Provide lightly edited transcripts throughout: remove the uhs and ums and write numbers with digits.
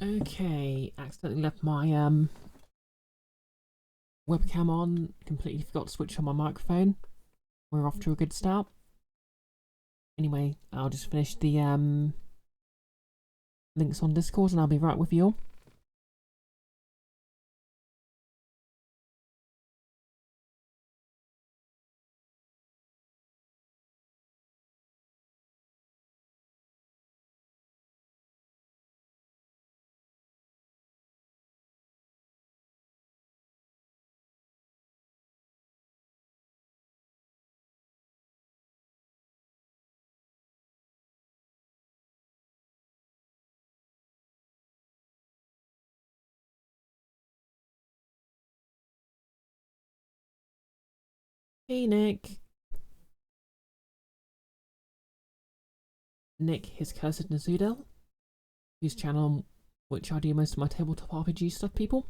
Okay, accidentally left my webcam on, completely forgot to switch on my microphone. We're off to a good start. Anyway, I'll just finish the links on Discord and I'll be right with you all. Hey Nick. Nick, his cursed Nazudel, whose channel on which I do most of my tabletop RPG stuff, people.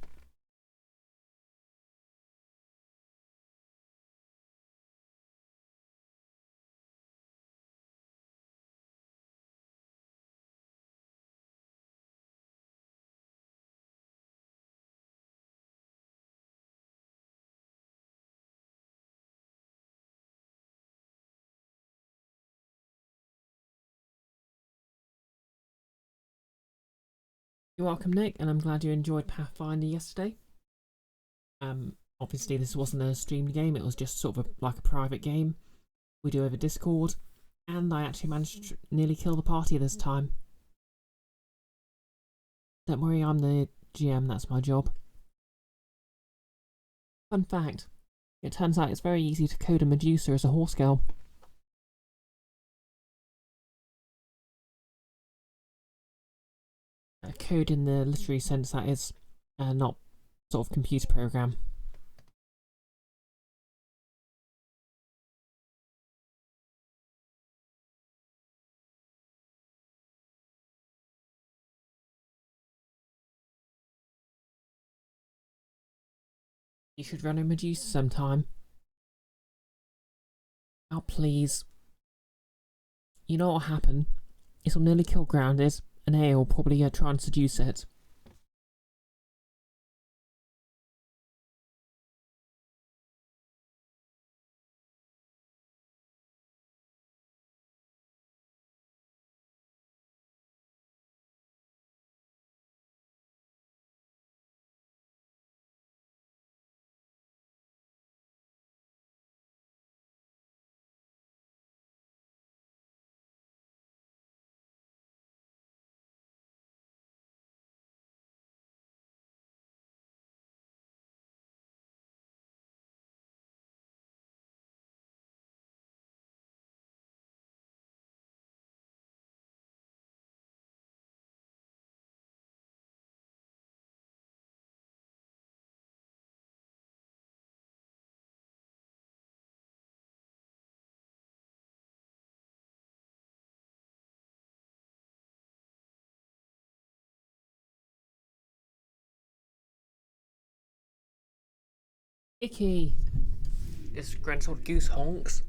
You're welcome, Nick, and I'm glad you enjoyed Pathfinder yesterday. Obviously this wasn't a streamed game, it was just sort of like a private game we do over Discord, and I actually managed to nearly kill the party this time. Don't worry, I'm the GM, that's my job. Fun fact, it turns out it's very easy to code a Medusa as a horse girl. Code in the literary sense, that is, not sort of computer program. You should run a Medusa sometime. Oh, please. You know what'll happen? It'll nearly kill Grounded, and A will probably try and seduce it. Icky! This grandchild goose honks.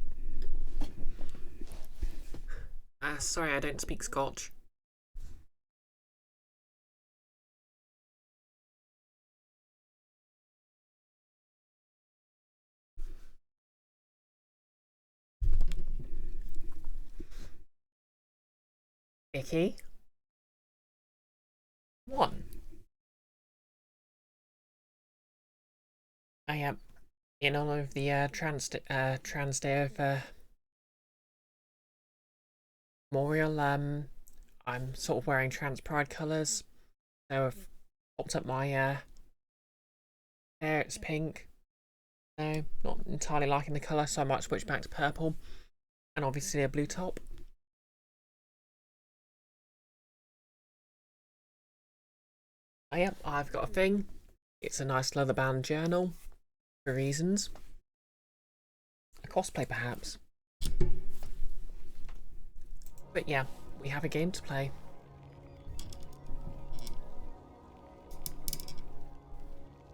Sorry, I don't speak Scotch. Icky? One. I am in honor of the trans day of Memorial. I'm sort of wearing trans pride colours, so I've popped up my hair. It's pink. No, not entirely liking the colour, so I might switch back to purple, and obviously a blue top. Oh, yep, I've got a thing. It's a nice leather-bound journal, for reasons. A cosplay, perhaps. But yeah, we have a game to play.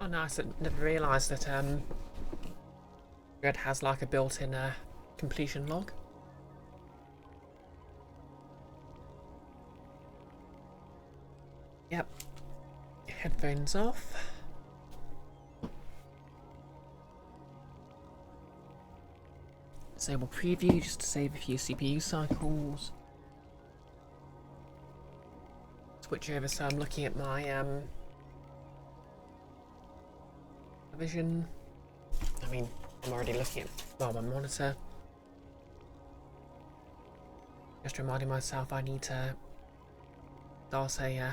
Oh, nice. I never realised that Red has like a built-in completion log. Yep, headphones off. Disable preview just to save a few CPU cycles. Switch over so I'm looking at my vision. I mean, I'm already looking at my monitor. Just reminding myself I need to start a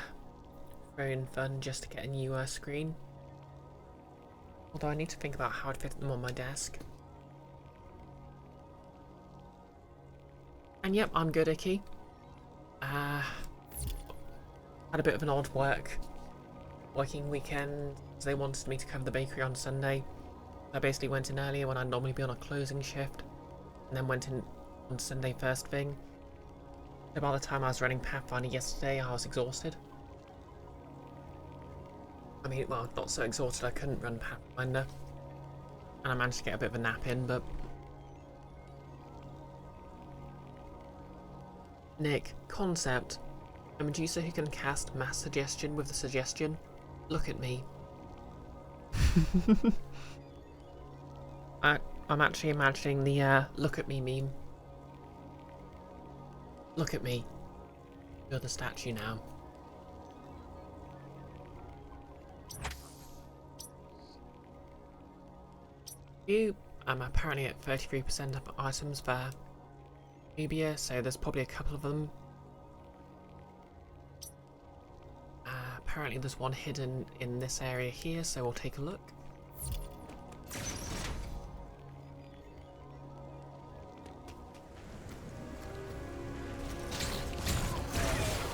phone fund just to get a new screen. Although I need to think about how I'd fit them on my desk. And yep, I'm good, Icky. Had a bit of an odd working weekend. They wanted me to cover the bakery on Sunday. I basically went in earlier when I'd normally be on a closing shift, and then went in on Sunday first thing. So by the time I was running Pathfinder yesterday, I was exhausted. I mean, well, not so exhausted I couldn't run Pathfinder. And I managed to get a bit of a nap in, but... Nick, concept. A Medusa who can cast mass suggestion with the suggestion. Look at me. I'm actually imagining the look at me meme. Look at me. You're the statue now. I'm apparently at 33% of items for Nubia, so there's probably a couple of them. Apparently there's one hidden in this area here, so we'll take a look.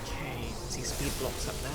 Okay, see speed blocks up there.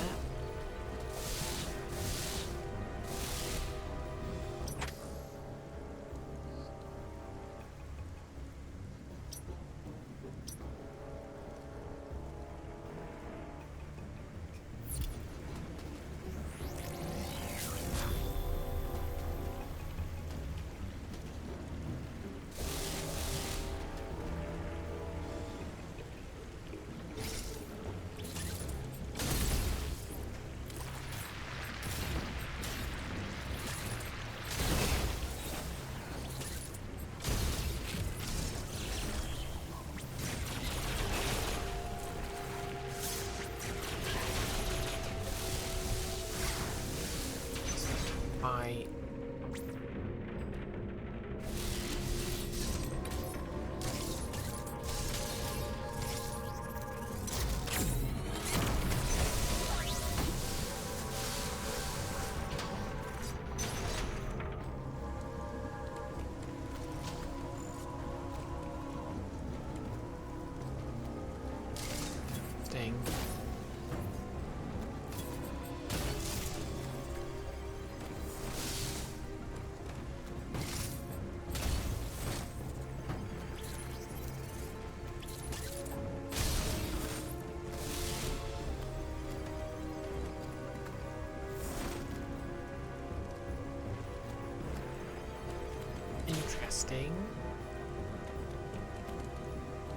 Interesting.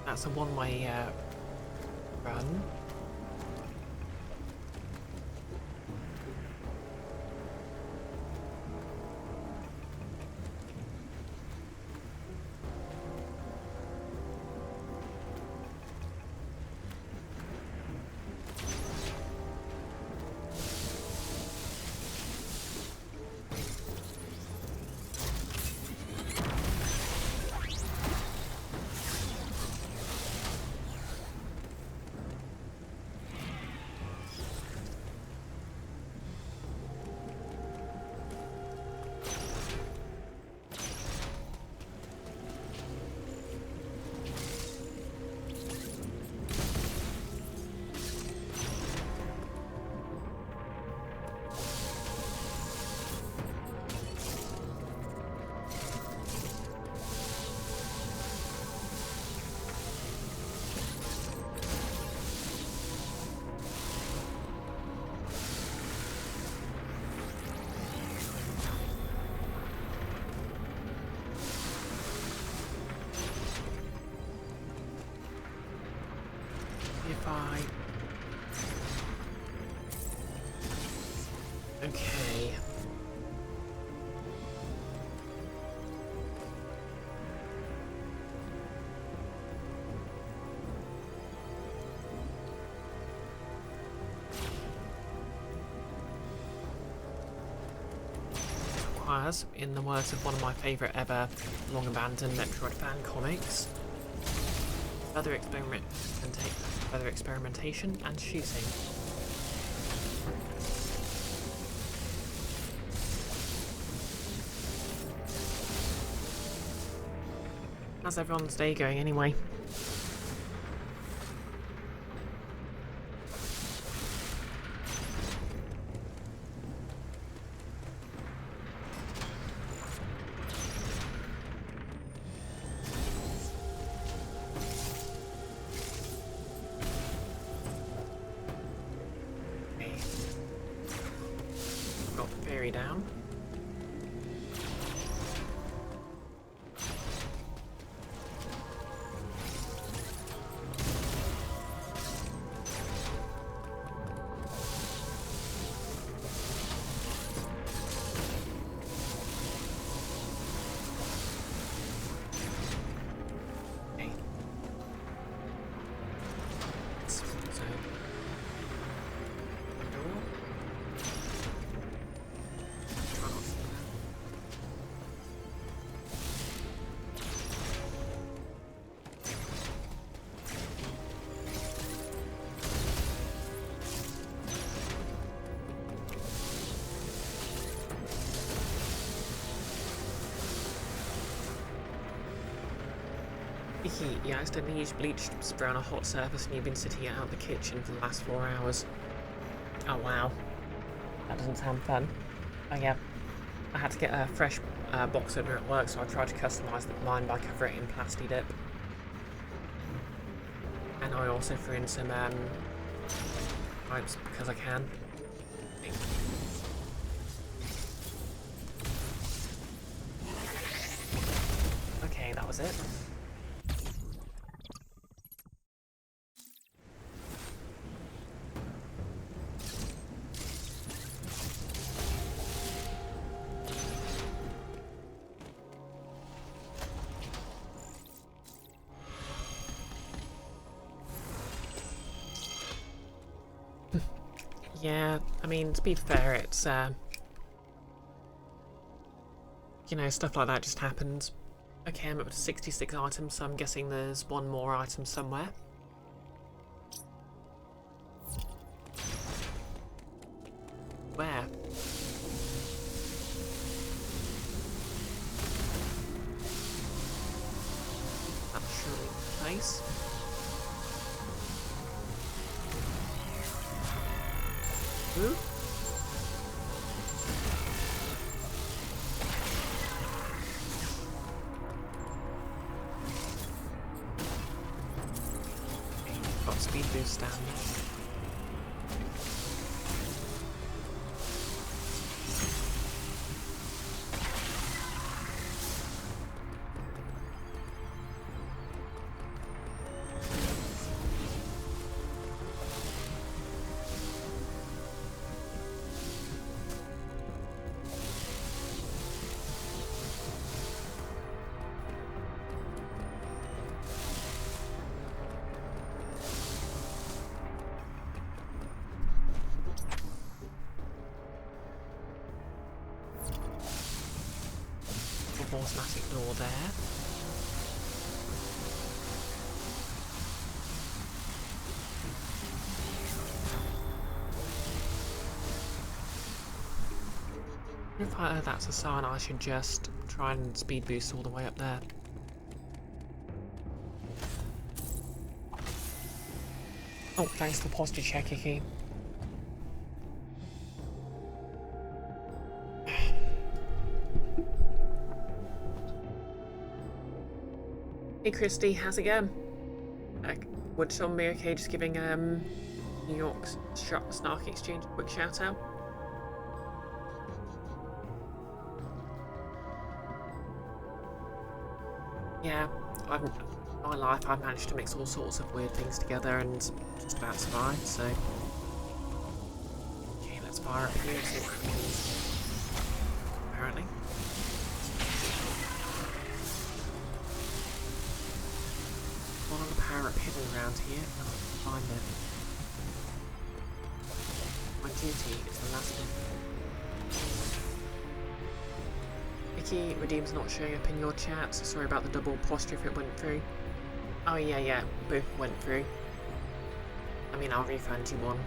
That's a one-way run. If I requires, in the words of one of my favourite ever long-abandoned Metroid fan comics, further experimentation and shooting. How's everyone's day going anyway? Got the ferry down. Yeah, I accidentally used bleach to spray on a hot surface and you've been sitting out the kitchen for the last 4 hours. Oh wow. That doesn't sound fun. Oh yeah. I had to get a fresh box opener at work, so I tried to customise mine by covering it in plasti dip. And I also threw in some pipes because I can. Okay, that was it. Yeah, I mean, to be fair, it's, you know, stuff like that just happens. Okay, I'm up to 66 items, so I'm guessing there's one more item somewhere. Where? That's surely the place. Ooh. Got speed boost down. Automatic door there. If I heard that's a sign, I should just try and speed boost all the way up there. Oh, thanks for the posture check, Iki. Hey Christy, how's it going? Would someone be okay just giving New York's Snark Exchange a quick shout out? Yeah, in my life I've managed to mix all sorts of weird things together and just about survived, so... Okay, let's fire up here and see what happens. Apparently. One other power up hidden around here, and I'll find it. My duty is the last bit. Key Redeem's not showing up in your chat, so sorry about the double apostrophe if it went through. Oh yeah, both went through. I mean, I'll refund you one.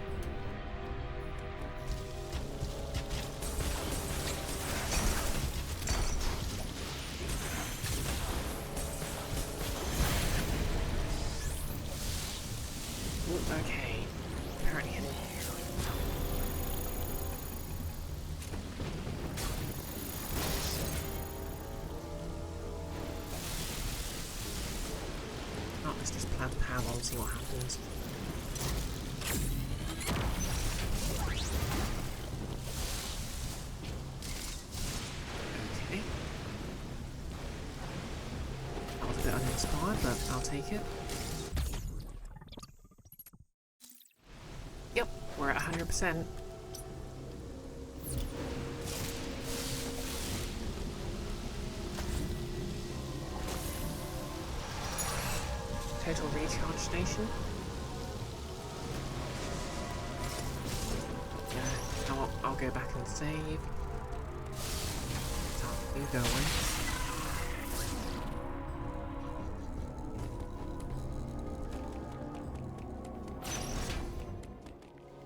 Ooh, okay. Apparently in here. Oh, let's just plant the power and see what happens. Okay. That was a bit uninspired, but I'll take it. Yep, we're at 100%. Total recharge station. Yeah, I'll go back and save. Start you going.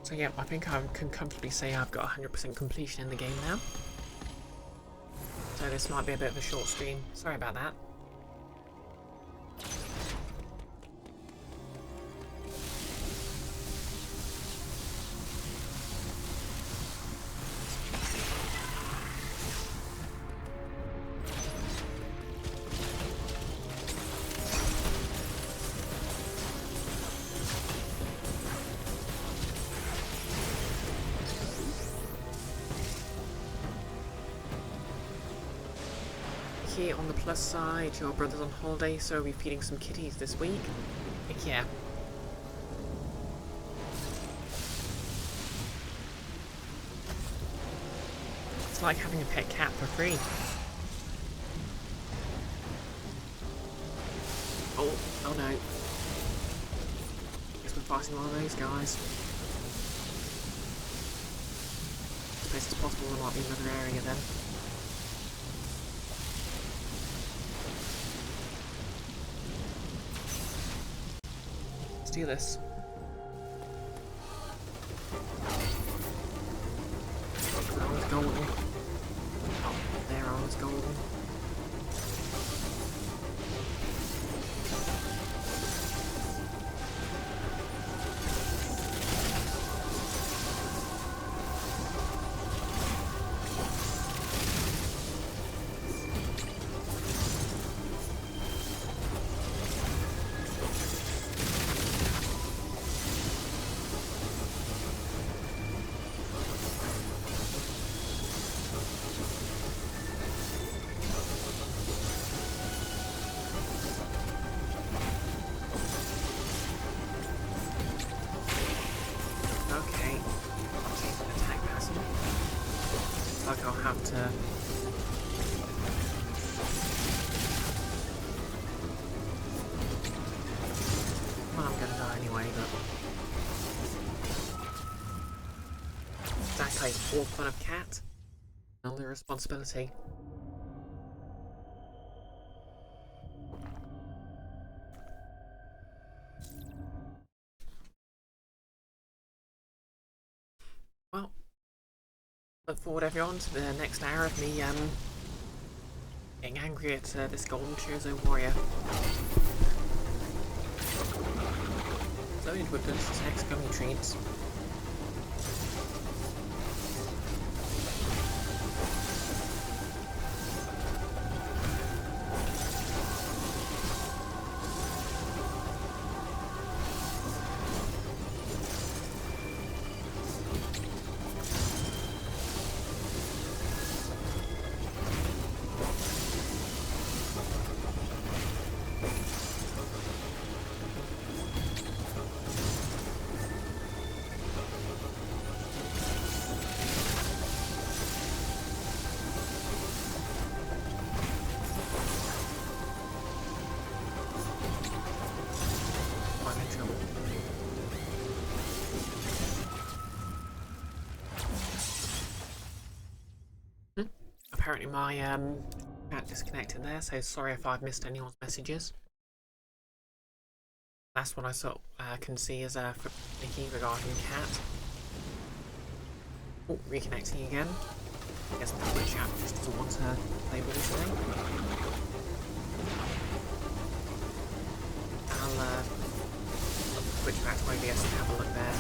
So yeah, I think I can comfortably say I've got 100% completion in the game now. So this might be a bit of a short stream. Sorry about that. On the plus side, your brother's on holiday, so we're feeding some kitties this week. Heck yeah. It's like having a pet cat for free. Oh no. Guess we're fighting one of those guys. I suppose it's possible there might be another area then. Let's do this. Armor's golden. Oh, their armor's golden. I'll have to... Well, I'm gonna die anyway, but... Exactly, all fun of cat. None of the responsibility. Well, look forward everyone to the next hour of me getting angry at this golden Chozo warrior. Loaded with delicious Hex gummy treats. Apparently my Cat disconnected there, so sorry if I've missed anyone's messages. That's what I sort can see as for Nikki regarding Cat. Oh, reconnecting again. I guess the chat just doesn't want to play ball today. I'll switch back to OBS and have a look there.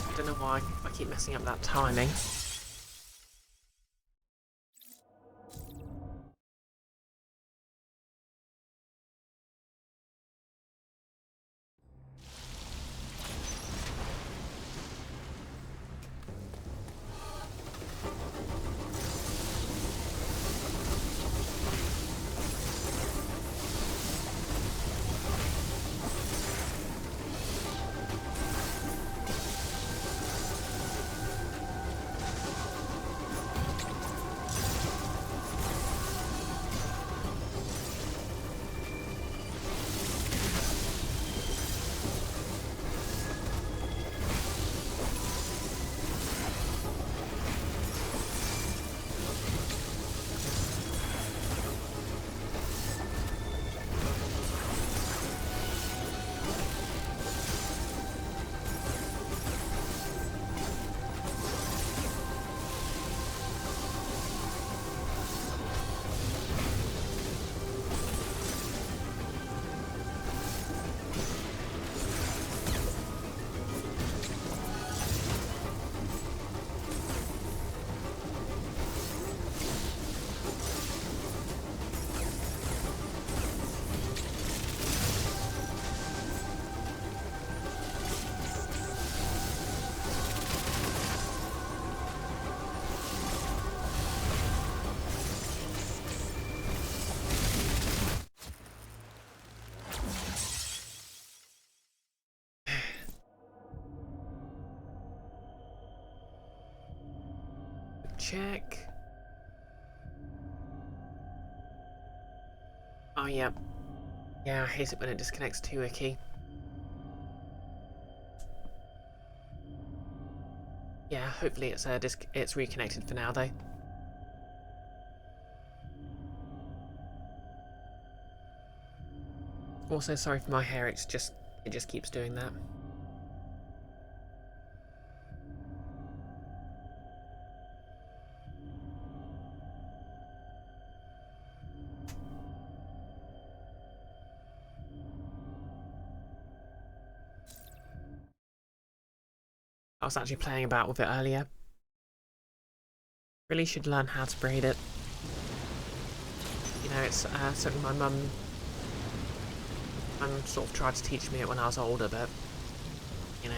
I don't know why I keep messing up that timing. Check. Oh, yeah. Yeah, I hate it when it disconnects too, Icky. Yeah, hopefully it's reconnected for now, though. Also, sorry for my hair. It just keeps doing that. I was actually playing about with it earlier. Really should learn how to braid it. You know, it's something my mum sort of tried to teach me it when I was older, but you know,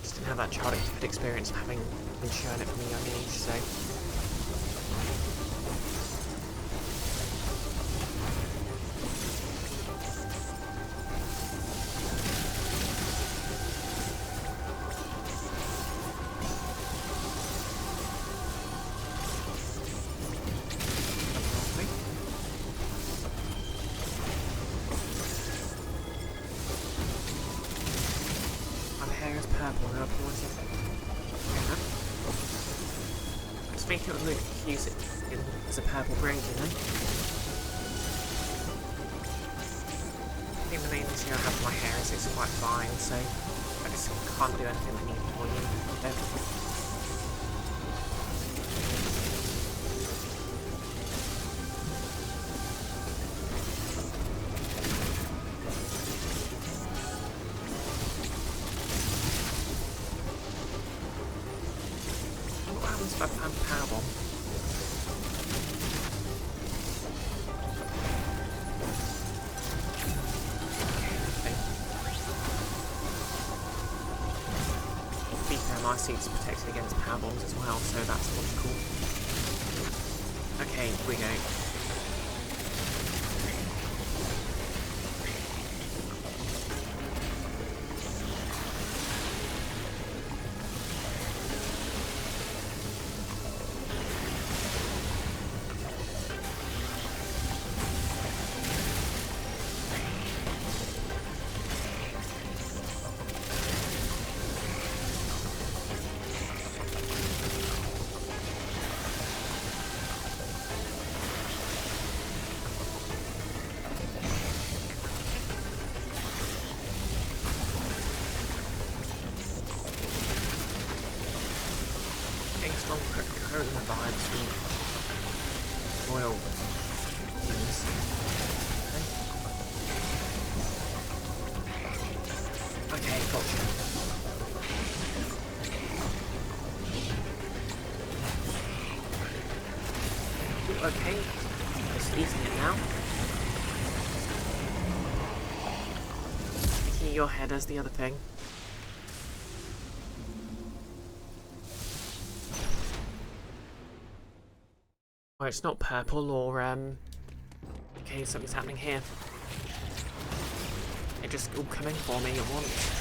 just didn't have that childhood experience of having been shown it from a young age, so. Make it look use it as a purple braid, you know? I think the main issue I have with my hair is it's quite fine, so I just can't do anything that needs volume. What happens if I powerbomb? my suit's protected against power bombs as well, so that's logical. Okay, here we go. Strong current vibes from royal things. Okay, gotcha. Okay, just easing it now. Making your head as the other thing. Oh, it's not purple or, okay, something's happening here. They're just all coming for me at once.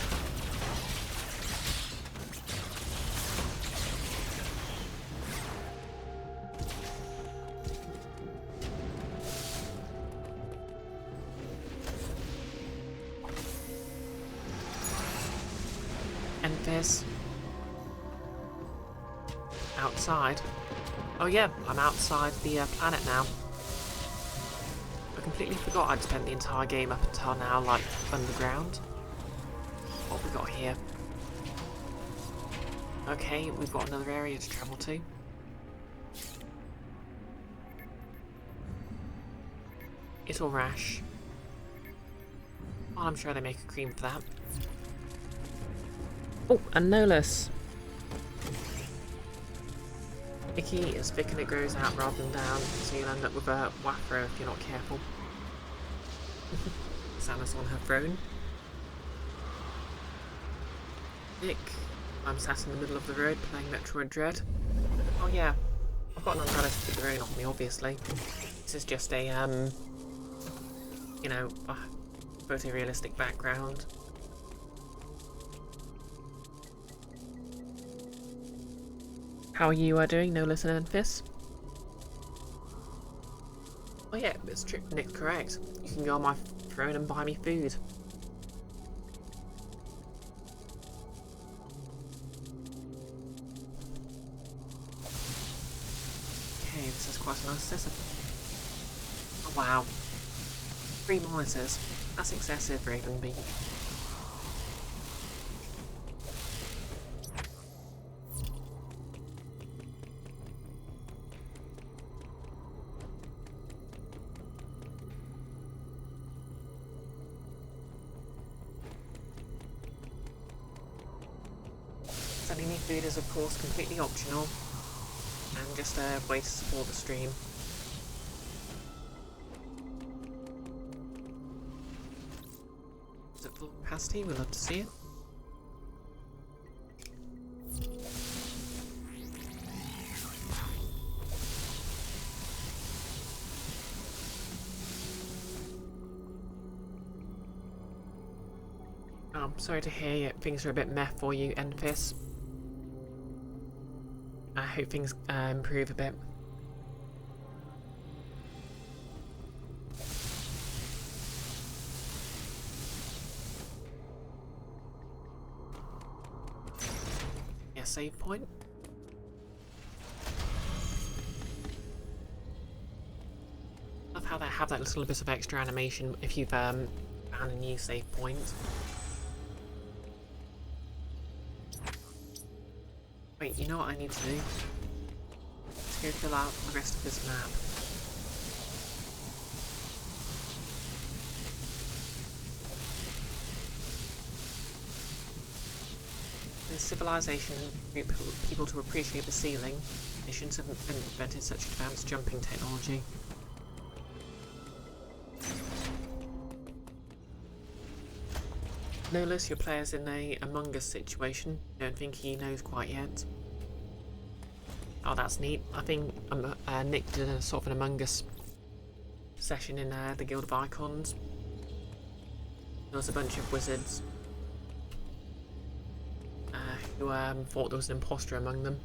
And there's... outside. Oh yeah, I'm outside the planet now. I completely forgot I'd spent the entire game up until now, like, underground. What have we got here? Okay, we've got another area to travel to. It'll rash. Well, I'm sure they make a cream for that. Oh, and Nolus. Icky is thick and it grows out rather than down, so you'll end up with a Wafro if you're not careful. Samus on her throne. Nick, I'm sat in the middle of the road playing Metroid Dread. Oh yeah, I've got an umbrella to keep the rain off me, obviously. This is just a, you know, photorealistic background. How are you doing, Nolus and Enfys? Oh yeah, it's true. Nick's correct. You can go on my throne and buy me food. Okay, this is quite a nice system. Oh wow. 3 monitors. That's excessive, Ravenby. Sending me food is of course completely optional and just a way to support the stream. Is it full capacity? We'd love to see it. Oh, sorry to hear things are a bit meh for you, Enfys. I hope things improve a bit. Yeah, save point. Love how they have that little bit of extra animation if you've found a new save point. Wait, you know what I need to do? Let's go fill out the rest of this map. In civilization, people to appreciate the ceiling. Nations have invented such advanced jumping technology. No less your player's in a Among Us situation. Don't think he knows quite yet. Oh, that's neat. I think Nick did a sort of an Among Us session in the Guild of Icons. There was a bunch of wizards who thought there was an imposter among them.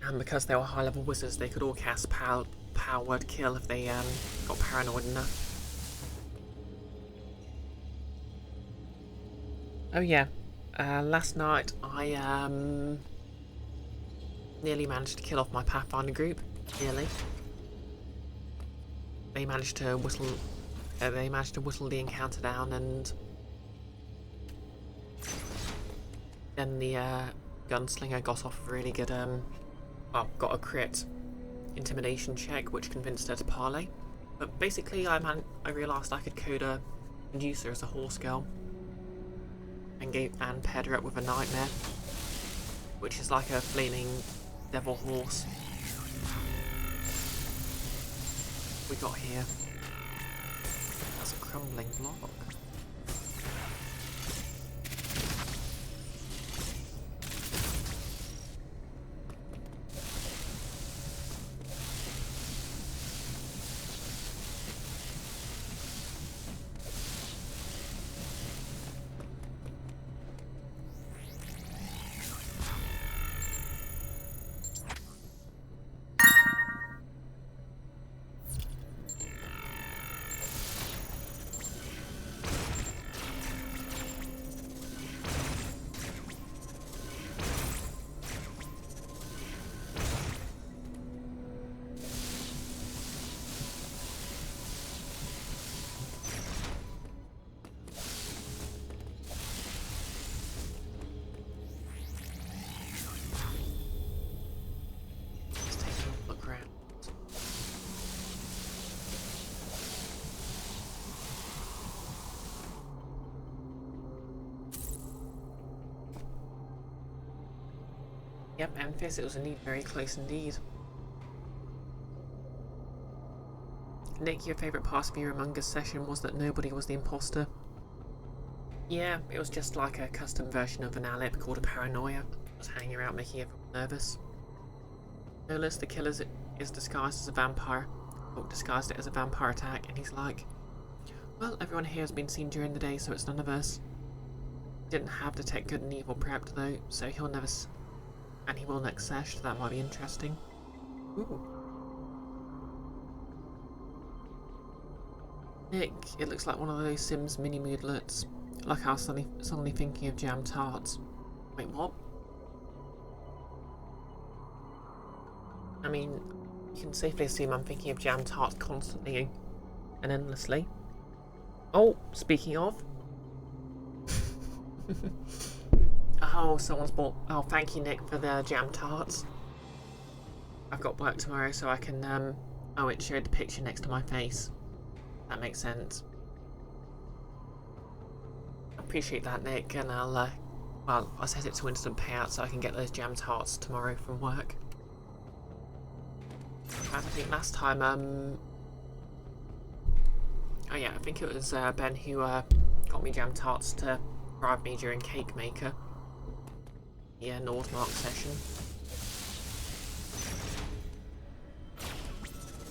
And because they were high-level wizards, they could all cast power word kill if they got paranoid enough. Oh yeah, last night I nearly managed to kill off my Pathfinder group. Nearly. They managed to whistle. They managed to whistle the encounter down, and then the gunslinger got off a really good well, got a crit intimidation check, which convinced her to parley. But basically, I realised I could code a Medusa as a horse girl, and paired her up with a nightmare, which is like a flaming devil horse. We got here. That's a crumbling block. Yep, Memphis, it was indeed very close indeed. Nick, your favourite part of your Among Us session was that nobody was the imposter. Yeah, it was just like a custom version of an alip called a paranoia. I was hanging around making everyone nervous. No less the killer is disguised as a vampire. Or disguised it as a vampire attack, and he's like, well, everyone here has been seen during the day, so it's none of us. He didn't have detect good and evil prepped though, so he'll never and he will next sesh, so that might be interesting. Ooh. Nick, it looks like one of those Sims mini moodlets. Like I was suddenly thinking of jam tarts. Wait, what? I mean, you can safely assume I'm thinking of jam tarts constantly and endlessly. Oh, speaking of. Oh, someone's bought. Oh, thank you, Nick, for the jam tarts. I've got work tomorrow, so I can. Oh, it showed the picture next to my face. That makes sense. I appreciate that, Nick, and I'll. Well, I'll set it to instant payout so I can get those jam tarts tomorrow from work. I think last time. Oh yeah, I think it was Ben who got me jam tarts to bribe me during Cake Maker. Yeah, Nordmark session.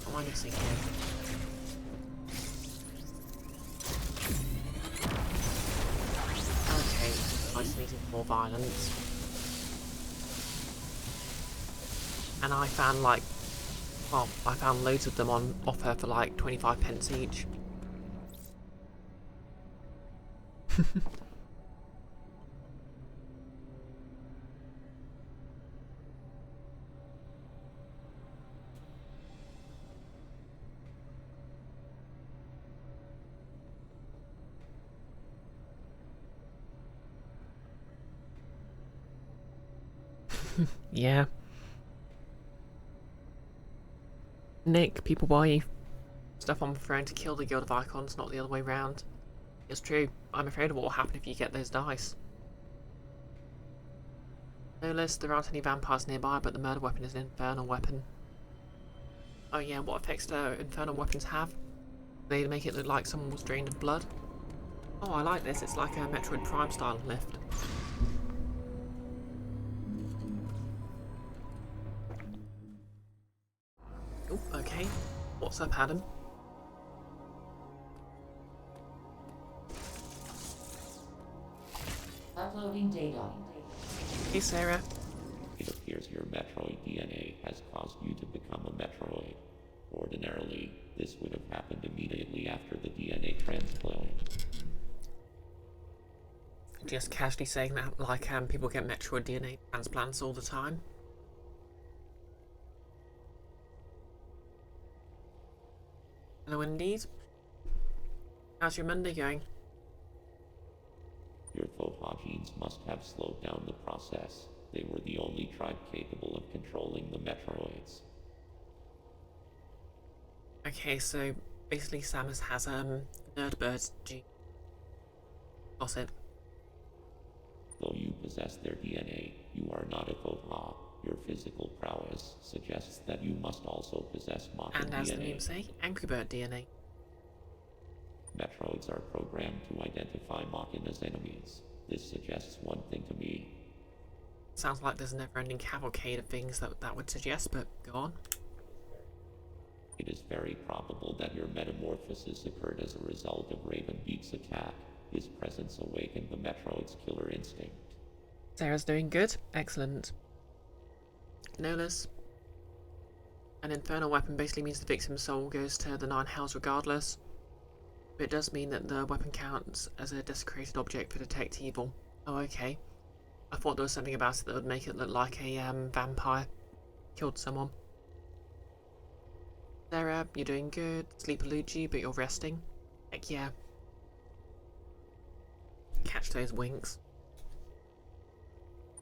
What am I missing here? Okay, I just needed more violence. And I found like, well, I found loads of them on offer for like 25 pence each. Yeah. Nick, people buy stuff I'm referring to kill the Guild of Icons, not the other way round. It's true. I'm afraid of what will happen if you get those dice. No less, there aren't any vampires nearby, but the murder weapon is an infernal weapon. Oh yeah, what effects do infernal weapons have? They make it look like someone was drained of blood. Oh, I like this. It's like a Metroid Prime style lift. Oh, okay. What's up, Adam? Uploading data. Hey, Sarah. It appears your Metroid DNA has caused you to become a Metroid. Ordinarily, this would have happened immediately after the DNA transplant. Just casually saying that, like people get Metroid DNA transplants all the time. Hello, indeed. How's your Monday going? Your Faux genes must have slowed down the process. They were the only tribe capable of controlling the Metroids. Okay, so basically Samus has Nerdbird's gene. Got it. Though you possess their DNA, you are not a Faux. Your physical prowess suggests that you must also possess Maka And as DNA. the name say, Angry Bird DNA. Metroids are programmed to identify Machina as enemies. This suggests one thing to me. Sounds like there's a never-ending cavalcade of things that would suggest, but go on. It is very probable that your metamorphosis occurred as a result of Ravenbeak's attack. His presence awakened the Metroid's killer instinct. Sarah's doing good. Excellent. Notice. An infernal weapon basically means the victim's soul goes to the 9 hells regardless. But it does mean that the weapon counts as a desecrated object for detect evil. Oh, okay. I thought there was something about it that would make it look like a vampire killed someone. Sarah, you're doing good. Sleep eludes you, but you're resting. Heck yeah. Catch those winks.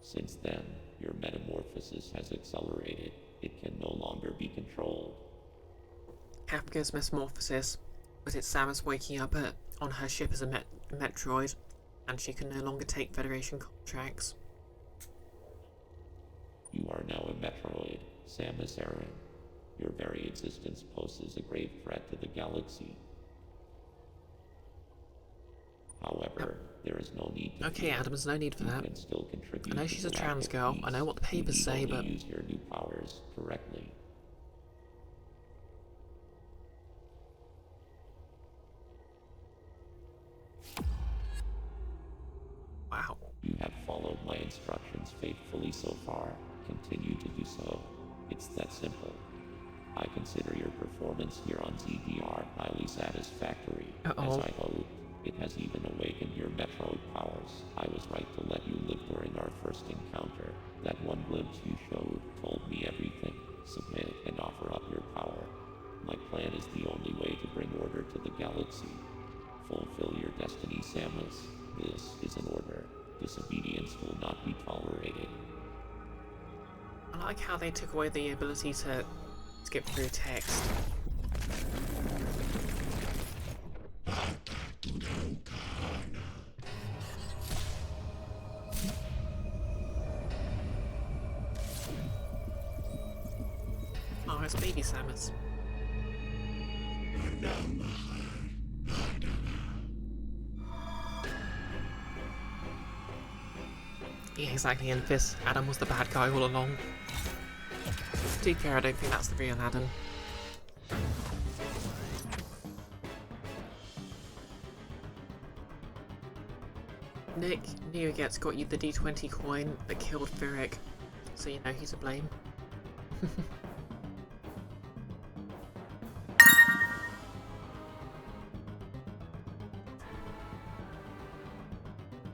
Since then, your metamorphosis has accelerated. It can no longer be controlled. Kafka's metamorphosis was it Samus waking up on her ship as a Metroid, and she can no longer take Federation contracts. You are now a Metroid, Samus Aran. Your very existence poses a grave threat to the galaxy. However, there is no need to Okay, Adam, there's no need for that. can still contribute. I know she's a trans girl. I know what the papers say, but use your new powers correctly. wow. You have followed my instructions faithfully so far. Continue to do so. It's that simple. I consider your performance here on ZDR highly satisfactory. Uh-oh. As I hoped, it has even awakened your Metroid powers. I was right to let you live during our first encounter. That one glimpse you showed told me everything. Submit and offer up your power. My plan is the only way to bring order to the galaxy. Fulfill your destiny, Samus. This is an order. Disobedience will not be tolerated. I like how they took away the ability to skip through text. Oh, it's baby Samus. Yeah, exactly, and this Adam was the bad guy all along. To be fair, I don't think that's the real Adam. Nick Neogets got you the D20 coin that killed Virik, so you know he's to blame.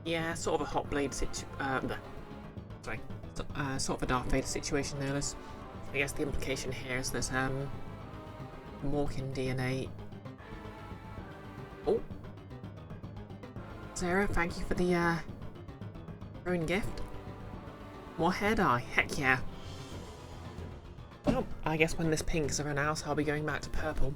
Yeah, sort of a hot blade sort of a Darth Vader situation there. I guess the implication here is there's Morkin DNA. Oh, Sarah, thank you for the drone gift. More hair dye, heck yeah. Well, I guess when this pink is run out, I'll be going back to purple.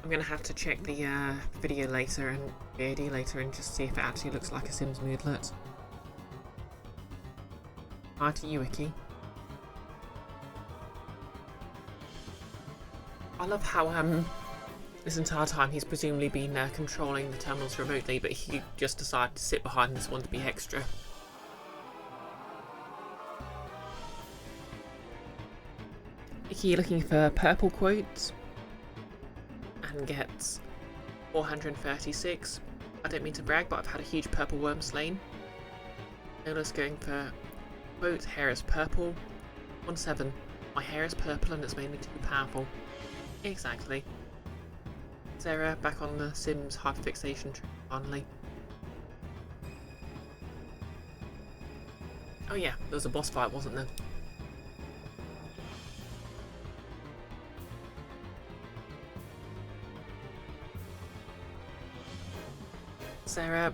I'm gonna have to check the video later and VOD later and just see if it actually looks like a Sims moodlet. Hi to you, Wiki. I love how this entire time he's presumably been controlling the terminals remotely, but he just decided to sit behind this one to be extra. Wiki looking for purple quotes and gets 436. I don't mean to brag, but I've had a huge purple worm slain. Nola's going for quote, hair is purple. 17. My hair is purple and it's made me too powerful. Exactly. Sarah back on the Sims hyperfixation trip finally. Oh yeah, there was a boss fight, wasn't there? Sarah,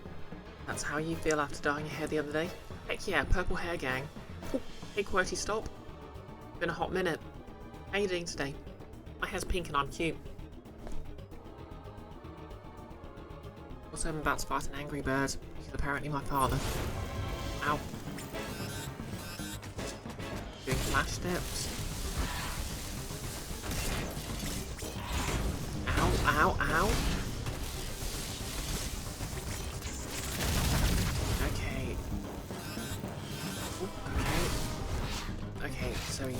that's how you feel after dyeing your hair the other day? Heck yeah, purple hair gang. Ooh, hey QWERTY, stop. Been a hot minute. How you doing today? My hair's pink and I'm cute. Also, I'm about to fight an angry bird. He's apparently my father. Ow. Doing flash steps. Ow, ow, ow. Okay. Ooh, okay. Okay, so you...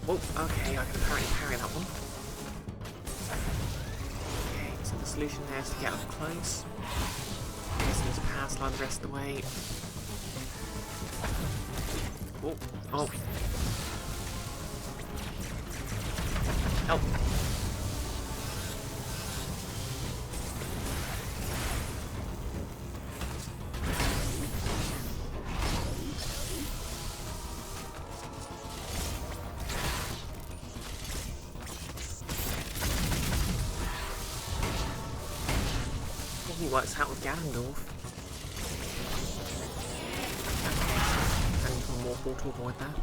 Oh, okay, I can apparently parry that one. Okay, so the solution there is to get up close. I just need to power slide the rest of the way. Oh, oh. Help. He works out with Ganondorf. Okay. And even more to avoid that.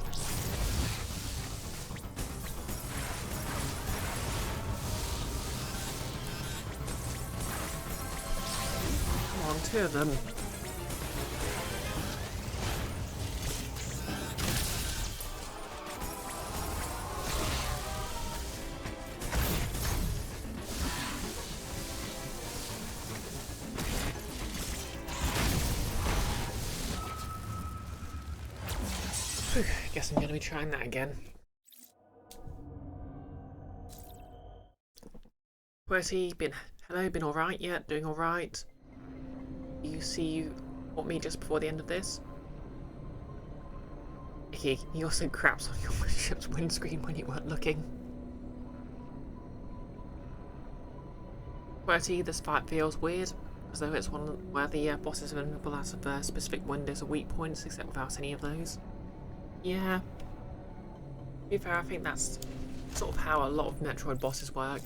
Come on, two of them. Guess I'm going to be trying that again. QWERTY, hello, been alright yet? Doing alright? You see you want me just before the end of this? He also craps on your ship's windscreen when you weren't looking. QWERTY, this fight feels weird, as though it's one where the bosses are vulnerable out of specific windows or weak points, except without any of those. Yeah. To be fair, I think that's sort of how a lot of Metroid bosses work.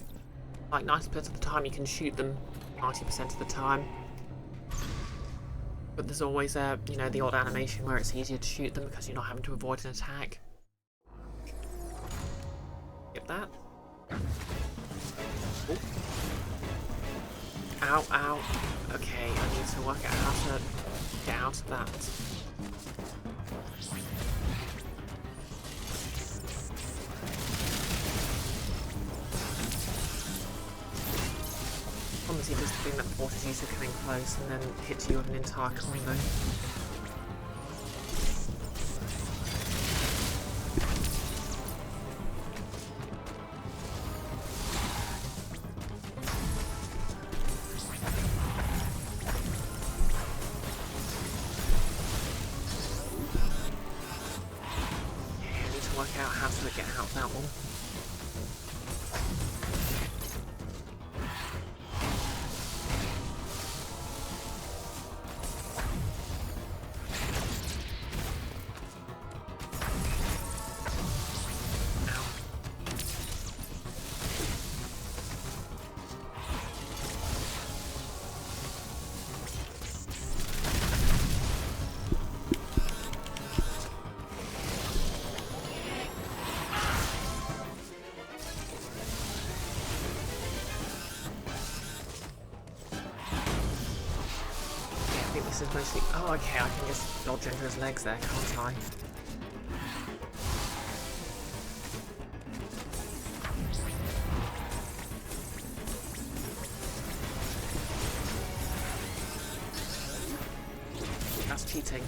Like 90% of the time you can shoot them 90% of the time. But there's always you know, the odd animation where it's easier to shoot them because you're not having to avoid an attack. Get that. Ooh. Ow, ow. Okay, I need to work out how to get out of that. Obviously just the thing that forces you to coming close and then hits you with an entire combo. Yeah, I need to work out how to get out of that one. this is mostly... Oh, okay, I can just dodge under his legs there, can't I? That's cheating.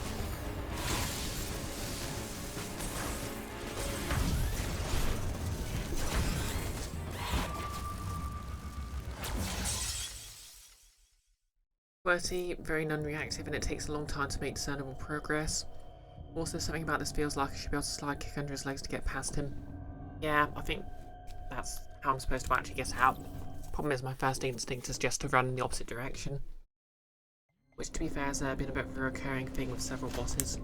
QWERTY, very non-reactive, and it takes a long time to make discernible progress. Also, something about this feels like I should be able to slide kick under his legs to get past him. Yeah, I think that's how I'm supposed to actually get out. Problem is, my first instinct is just to run in the opposite direction. Which, to be fair, has been a bit of a recurring thing with several bosses.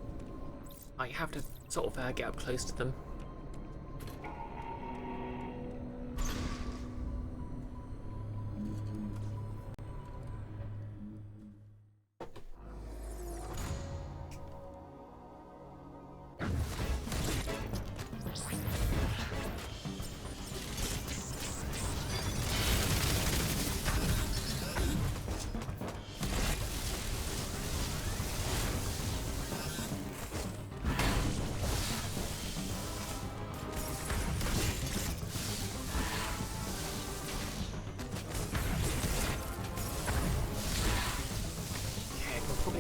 You have to sort of get up close to them.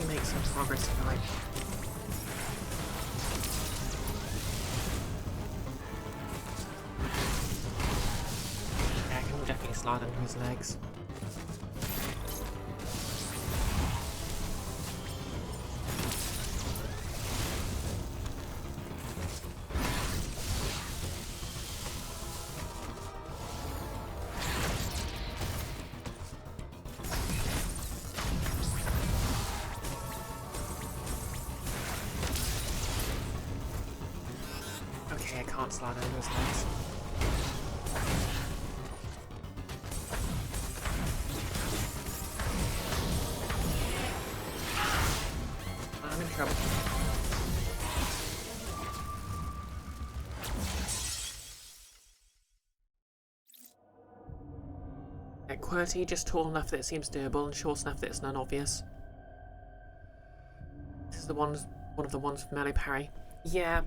Make some progress tonight. Yeah, I can definitely slide under his legs. Okay, I can't slide under his legs. I'm in trouble. QWERTY, just tall enough that it seems doable and short enough that it's non-obvious. This is one of the ones with melee parry. Yeah.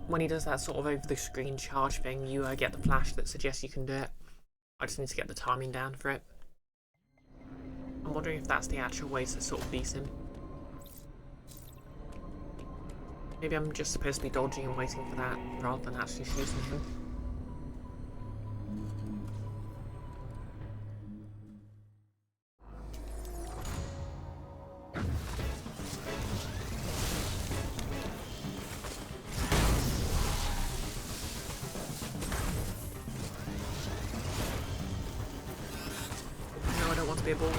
When he does that sort of over-the-screen charge thing, you get the flash that suggests you can do it. I just need to get the timing down for it. I'm wondering if that's the actual way to sort of beat him. Maybe I'm just supposed to be dodging and waiting for that, rather than actually shooting him. Be a ball.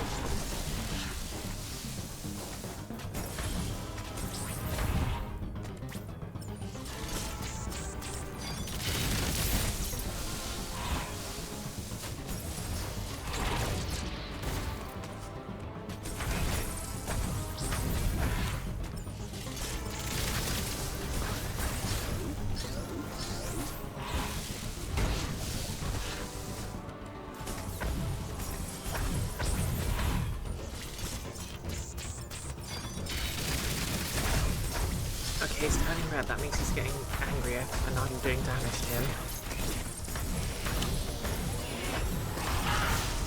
Okay, he's turning red, that means he's getting angrier, and I'm doing damage to him.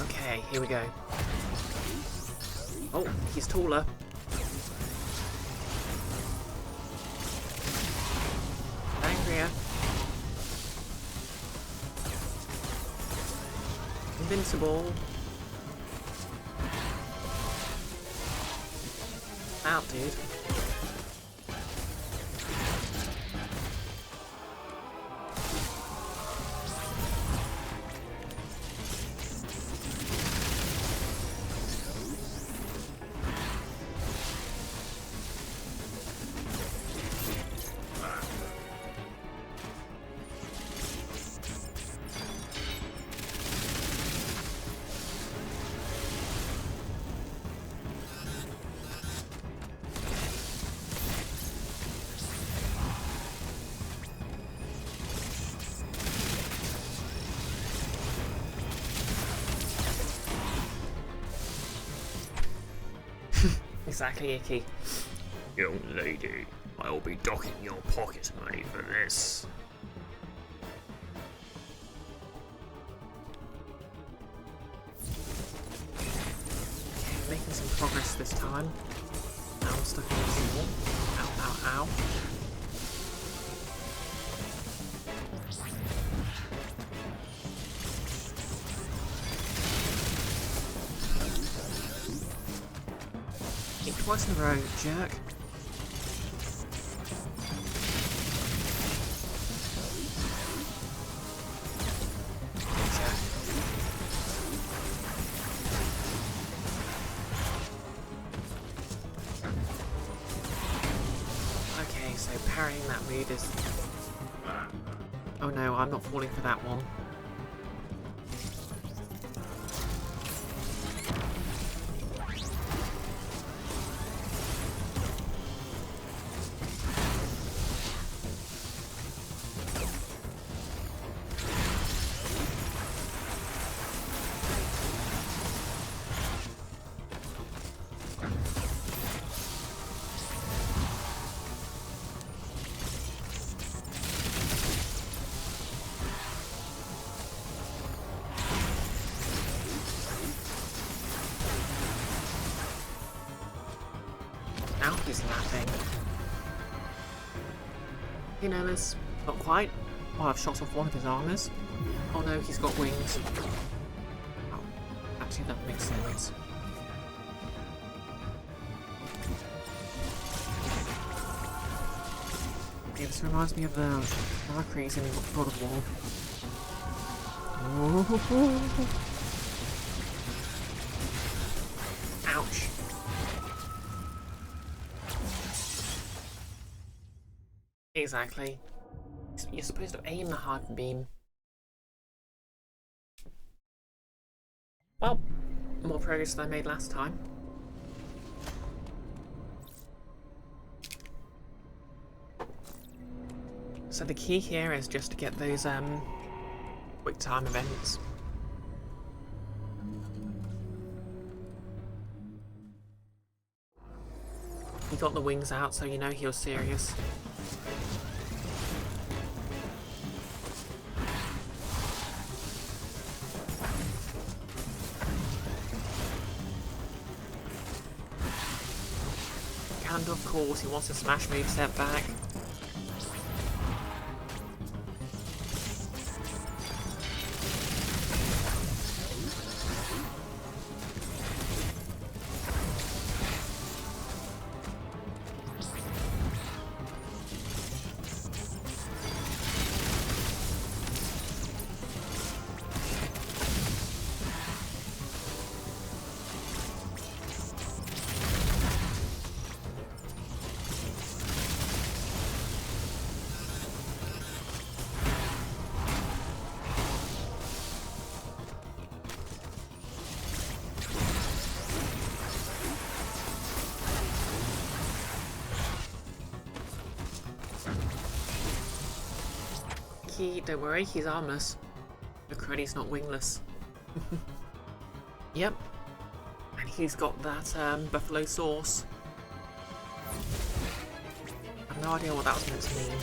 Okay, here we go. Oh, he's taller. Angrier. Invincible. Out, dude. Exactly, Icky. Young lady, I'll be docking your pocket money for this. Okay, making some progress this time. Now I'm stuck in this wall. Ow, ow, ow. Hit twice in a row, jerk. Okay, so parrying that move is... Oh no, I'm not falling for that one. Now he's laughing. Hey Nemesis, not quite. Oh, I've shot off one of his armors. Oh no, he's got wings. Oh, actually that makes sense. Okay, this reminds me of the Valkyries in God of War. Ouch. Exactly. You're supposed to aim the hard beam. Well, more progress than I made last time. So the key here is just to get those quick time events. He got the wings out, so you know he was serious. And of course, he wants to smash moveset back. Don't worry, he's armless. Look, already he's not wingless. Yep. And he's got that buffalo sauce. I have no idea what that was meant to mean.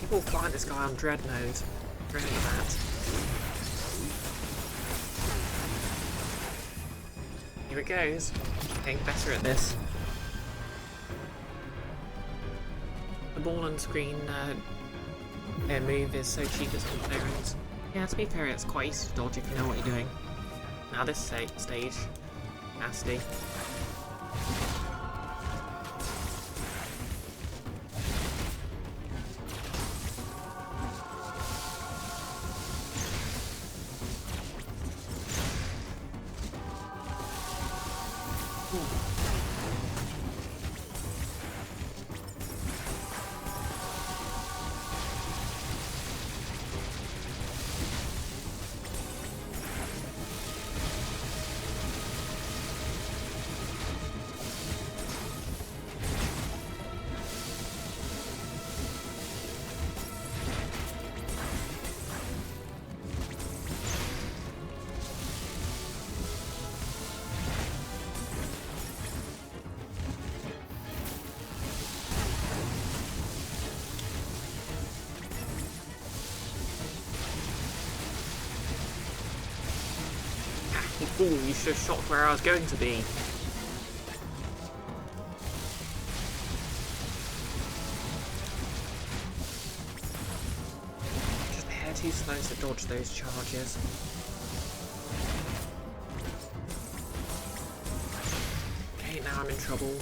People find this guy on Dread mode. Dreading that. Here it goes. Getting better at this. The ball and screen move is so cheap it's unfair. Yeah, to be fair, it's quite easy to dodge if you know what you're doing. Now this stage, nasty. You fool, you should have shot where I was going to be. Just a hair too slow to dodge those charges. Okay, now I'm in trouble.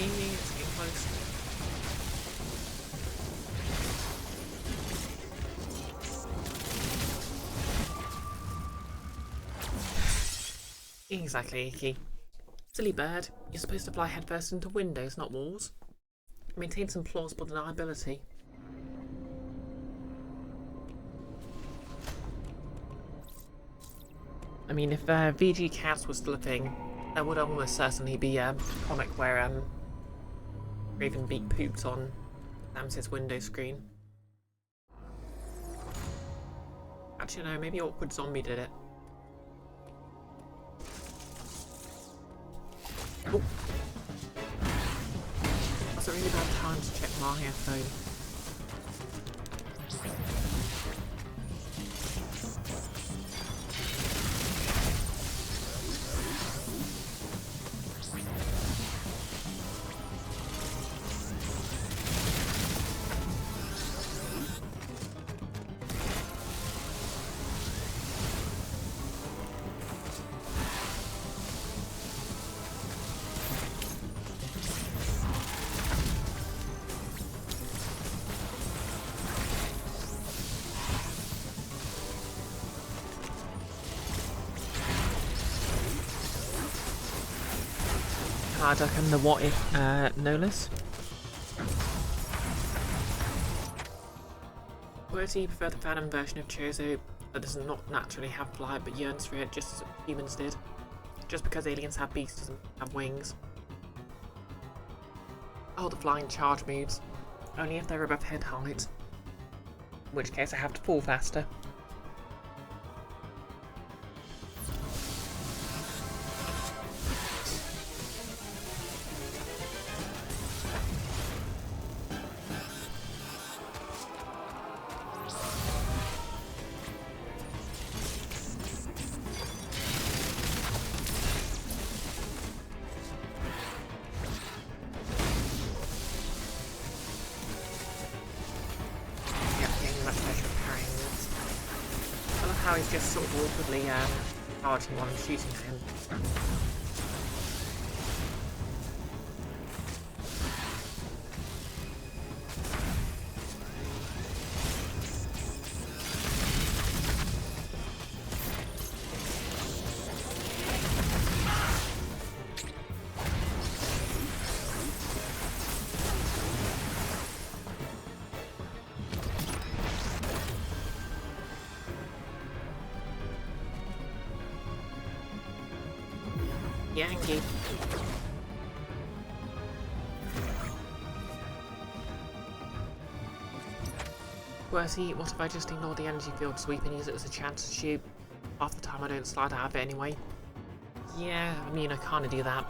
It's getting close. Exactly, Iki. Silly bird. You're supposed to fly headfirst into windows, not walls. Maintain some plausible deniability. I mean, if VG Cats was still a thing, there would almost certainly be a comic where Ravenbeak pooped on Samus's window screen. Actually, no, maybe Awkward Zombie did it. Oh. That's a really bad time to check my phone. Harduck and the what if Nolus. Would you prefer the Phantom version of Chozo that does not naturally have flight but yearns for it just as humans did? Just because aliens have beaks doesn't have wings. Oh, the flying charge moves. Only if they're above head height. In which case I have to fall faster. How he's just sort of awkwardly charging while I'm shooting at him. Yankee. Worthy, what if I just ignore the energy field sweep and use it as a chance to shoot? Half the time I don't slide out of it anyway. Yeah, I mean I kinda do that.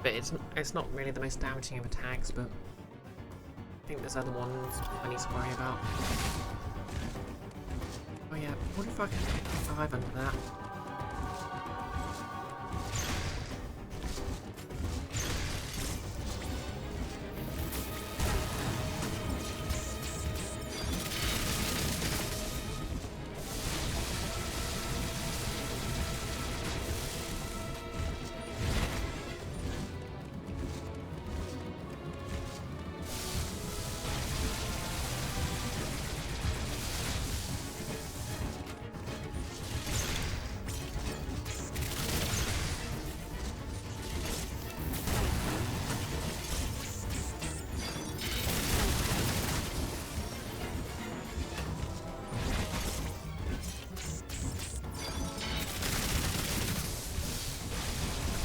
But it's not really the most damaging of attacks, but I think there's other ones I need to worry about. Oh yeah, what if I can survive under that?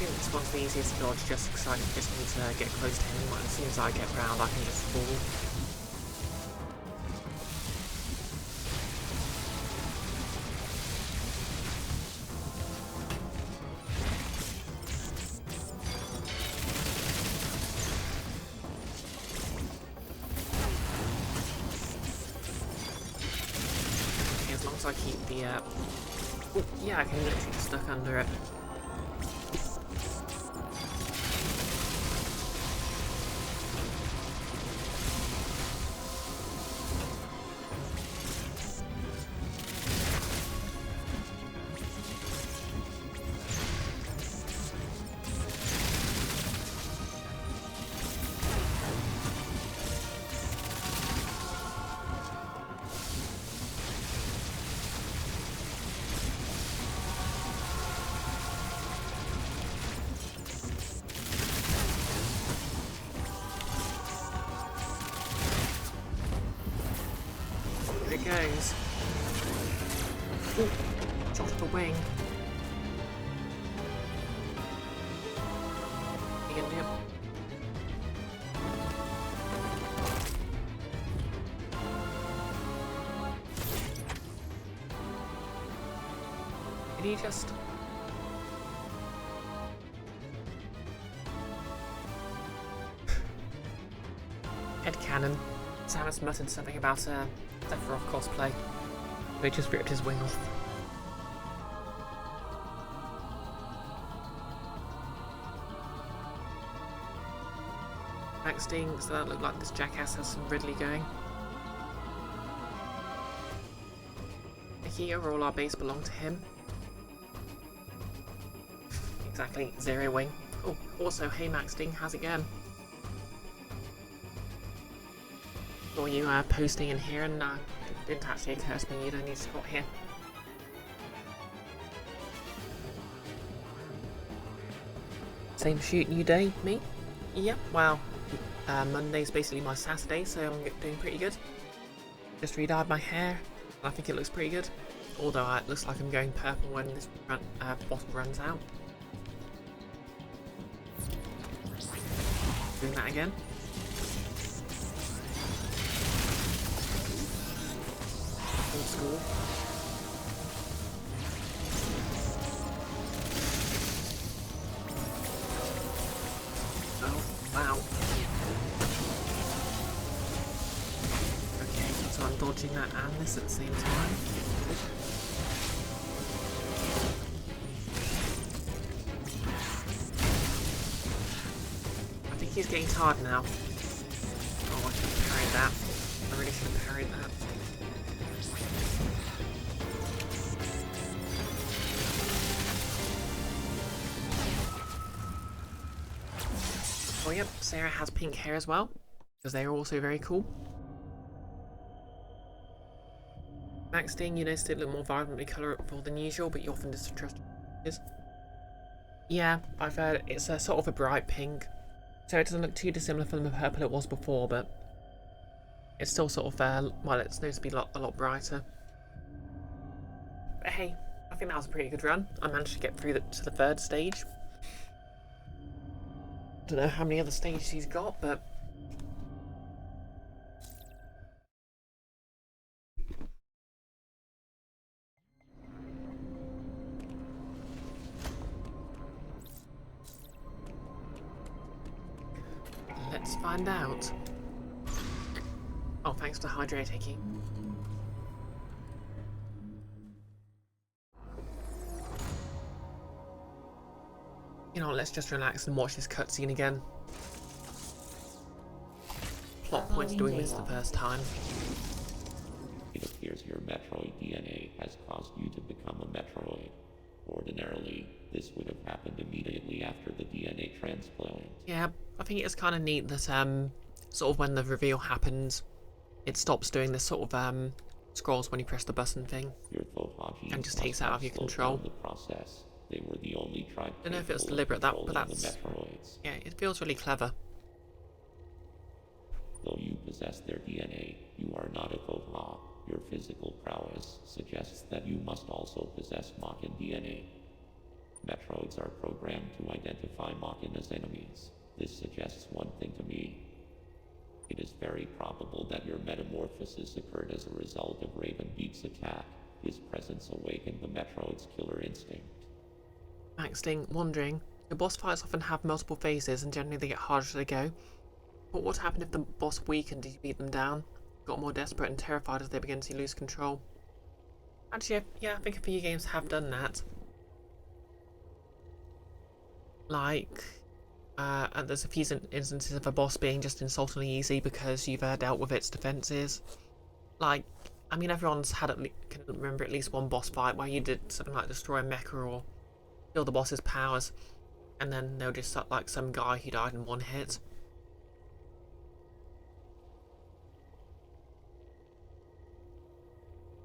This one's the easiest to dodge just because I just need to get close to him, and as soon as I get round I can just fall. as I keep the oh, yeah, I can literally get stuck under it. It goes. Ooh, shot off the wing. You can do it. Did he just... Headcanon. Samus muttered something about Sephiroth cosplay. They just ripped his wing off. Max Sting, so that looked like this jackass has some Ridley going. Here, all our base belong to him. Exactly, Zero Wing. Oh, also, hey Max Sting, how's it going? Saw you posting in here and didn't actually occur to me you'd only just got here. Same shooting you day, me? Yep, well, Monday's basically my Saturday, so I'm doing pretty good. Just re-dyed my hair, and I think it looks pretty good. Although it looks like I'm going purple when this bottle runs out. Doing that again. Old school. Oh, wow. Okay, so I'm dodging that and this at the same time. I think he's getting tired now. Oh, I should have parried that. I really should have parried that. Oh yep, Sarah has pink hair as well, because they are also very cool. Max Sting, you noticed it looked more vibrantly colourful than usual, but you often distrust it. Yeah, I've heard it's a sort of a bright pink, so it doesn't look too dissimilar from the purple it was before, but it's still sort of, well, it's supposed to be a lot brighter. But hey, I think that was a pretty good run. I managed to get through to the third stage. Don't know how many other stages he's got, but let's find out. Oh, thanks to Hydrate, Hickey. You know, let's just relax and watch this cutscene again. Plot points do we miss the first time? It appears your Metroid DNA has caused you to become a Metroid. Ordinarily, this would have happened immediately after the DNA transplant. Yeah, I think it's kind of neat that sort of when the reveal happens, it stops doing this sort of scrolls when you press the button thing, and just takes out of your control. The process. They were the only tribe. I don't know if it's deliberate, but that's yeah, it feels really clever. Though you possess their DNA, you are not a Voha. Your physical prowess suggests that you must also possess Mockin DNA. Metroids are programmed to identify Mockin as enemies. This suggests one thing to me. It is very probable that your metamorphosis occurred as a result of Raven Beak's attack. His presence awakened the Metroid's killer instinct. Max Sting, wondering, the boss fights often have multiple phases and generally they get harder as they go. But what happened if the boss weakened as you beat them down? Got more desperate and terrified as they began to lose control. Actually, yeah, I think a few games have done that. Like, and there's a few instances of a boss being just insultingly easy because you've dealt with its defenses. Like, I mean, everyone's had can remember at least one boss fight where you did something like destroy a mecha or kill the boss's powers, and then they'll just like some guy who died in one hit.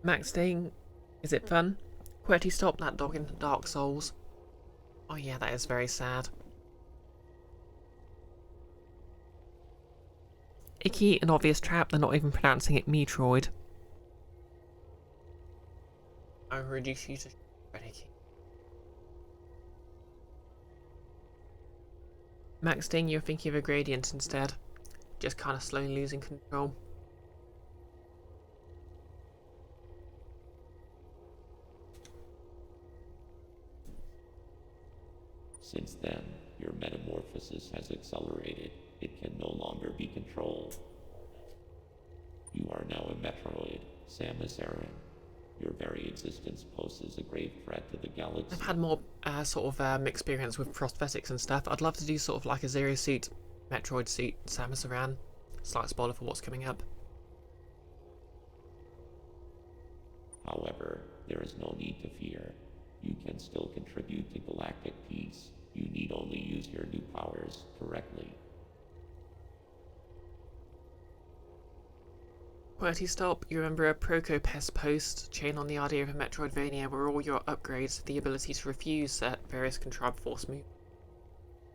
Max Ding, is it fun? QWERTY stop that dog in Dark Souls. Oh yeah, that is very sad. Icky, an obvious trap, they're not even pronouncing it Metroid. I reduce you to Icky. Max Ding, you're thinking of a gradient instead. Just kind of slowly losing control. Since then, your metamorphosis has accelerated. It can no longer be controlled. You are now a Metroid, Samus Aran. Your very existence poses a grave threat to the galaxy. I've had more sort of experience with prosthetics and stuff. I'd love to do sort of like a Zero Suit, Metroid suit, Samus Aran. Slight spoiler for what's coming up. However, there is no need to fear. You can still contribute to galactic peace. You need only use your new powers correctly. QWERTY stop, you remember a Procopest post, chain on the idea of a Metroidvania where all your upgrades have the ability to refuse various contrived force moves.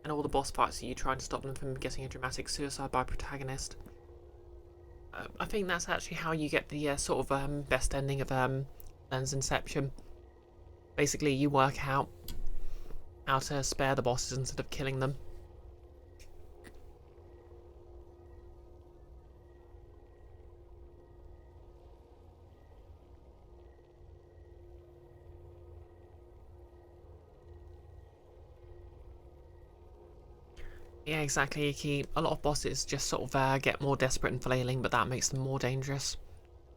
And all the boss fights are you trying to stop them from getting a dramatic suicide by protagonist. I think that's actually how you get the sort of best ending of Lens Inception. Basically, you work out how to spare the bosses instead of killing them. Yeah, exactly, Iki. A lot of bosses just sort of get more desperate and flailing, but that makes them more dangerous.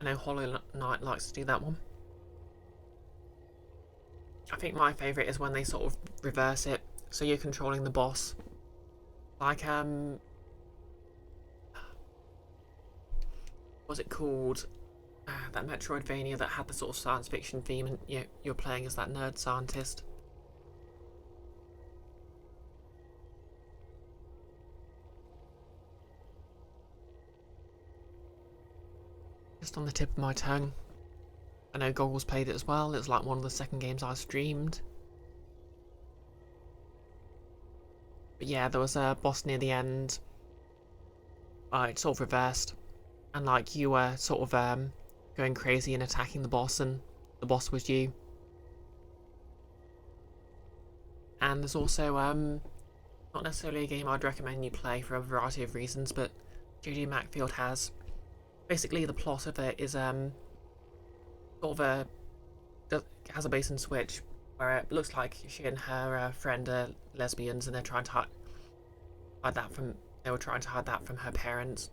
I know Hollow Knight likes to do that one. I think my favourite is when they sort of reverse it, so you're controlling the boss. Like, what's it called? That Metroidvania that had the sort of science fiction theme, and you're playing as that nerd scientist. Just on the tip of my tongue. I know Goggles played it as well. It was like one of the second games I streamed. But yeah, there was a boss near the end. It sort of reversed, and like you were sort of going crazy and attacking the boss, and the boss was you. And there's also not necessarily a game I'd recommend you play for a variety of reasons, but JJ Macfield has. Basically, the plot of it is sort of has a base and switch where it looks like she and her friend are lesbians, and they're trying to hide that from. They were trying to hide that from her parents,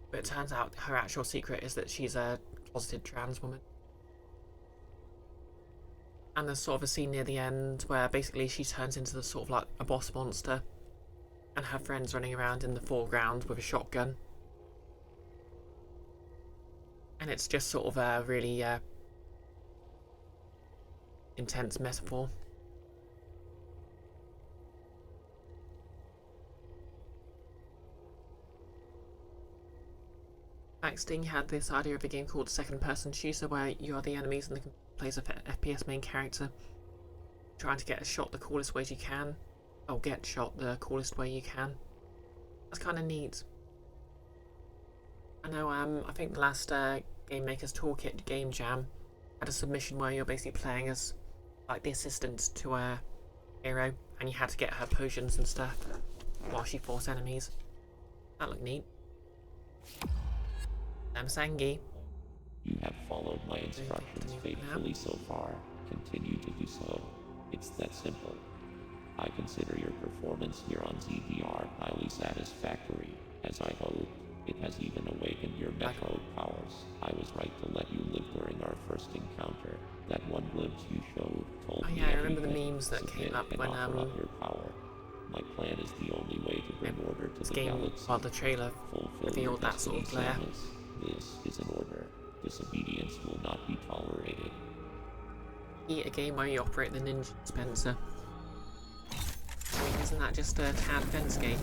but it turns out her actual secret is that she's a closeted trans woman. And there's sort of a scene near the end where basically she turns into the sort of like a boss monster, and her friend's running around in the foreground with a shotgun. And it's just sort of a really intense metaphor. Max Ding had this idea of a game called Second Person Shooter where you are the enemies and the plays a FPS main character trying to get a shot the coolest ways you can, or get shot the coolest way you can. That's kind of neat. I know, I think the last Game Maker's Toolkit Game Jam had a submission where you're basically playing as like the assistant to a hero, and you had to get her potions and stuff while she fought enemies. That looked neat. Sangi. You have followed my instructions faithfully so far. Continue to do so. It's that simple. I consider your performance here on ZDR highly satisfactory, as I hoped. It has even awakened your Metroid powers. I was right to let you live during our first encounter. That one glimpse you showed told Oh me yeah, I remember the everything. memes that came Submit up and when offer up your power. My plan is the only way to bring order to this the game, galaxy. well, the trailer Fulfill your revealed that sort destiny, of glare. Samus. This is an order. Disobedience will not be tolerated. Eat a game where you operate the ninja dispenser. I mean, isn't that just a tower defense game?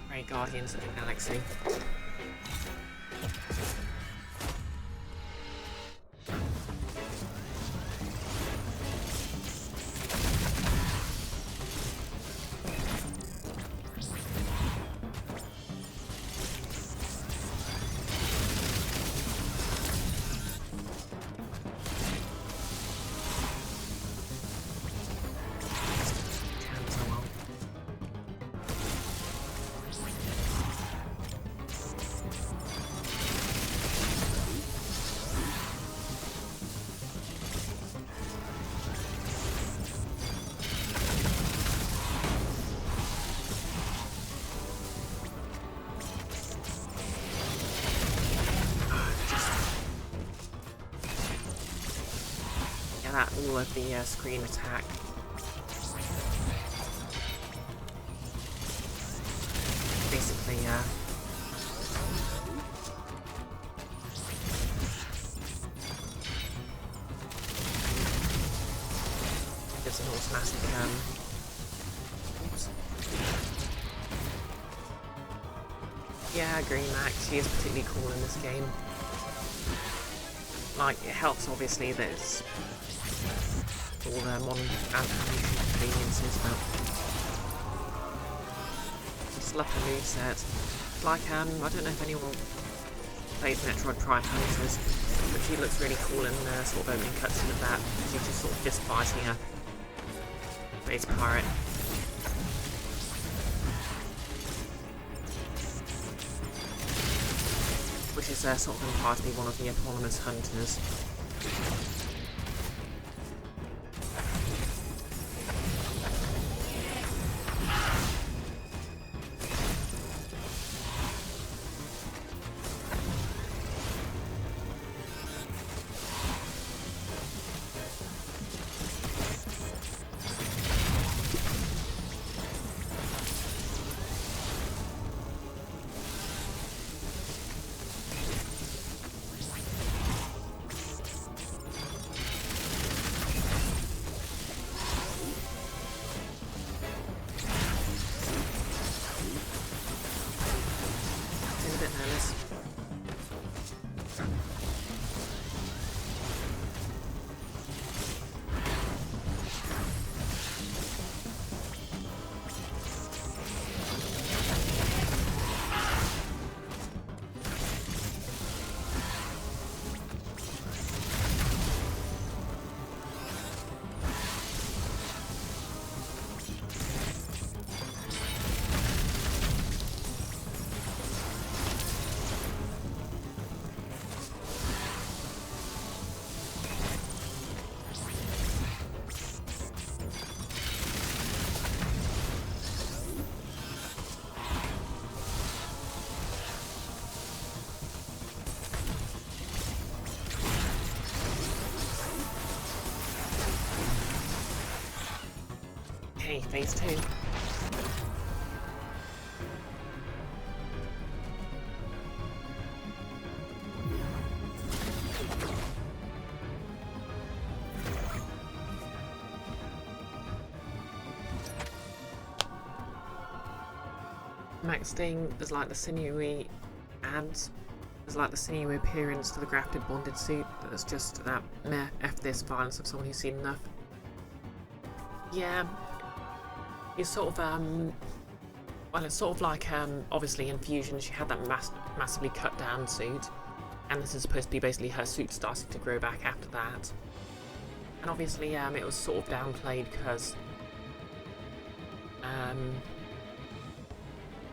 Great Guardians of the Galaxy. That all of the screen attack. Basically, gives an automatic, oops. Yeah, I agree, Max. He is particularly cool in this game. Like, it helps, obviously, that it's all the modern animation conveniences, but just love the moveset. Like, I don't know if anyone plays Metroid Prime Hunters, but she looks really cool in the sort of opening cutscene of that. She's just sort of fist fighting a space pirate. Which is sort of implied to be one of the eponymous hunters. Okay, phase 2. Max Sting is like the sinewy ads. There's like the sinewy appearance to the grafted bonded suit that's just that meh, F this violence of someone who's seen enough. Yeah, it's sort of well, it's sort of like obviously in Fusion she had that massively cut down suit, and this is supposed to be basically her suit starting to grow back after that. And obviously, it was sort of downplayed because,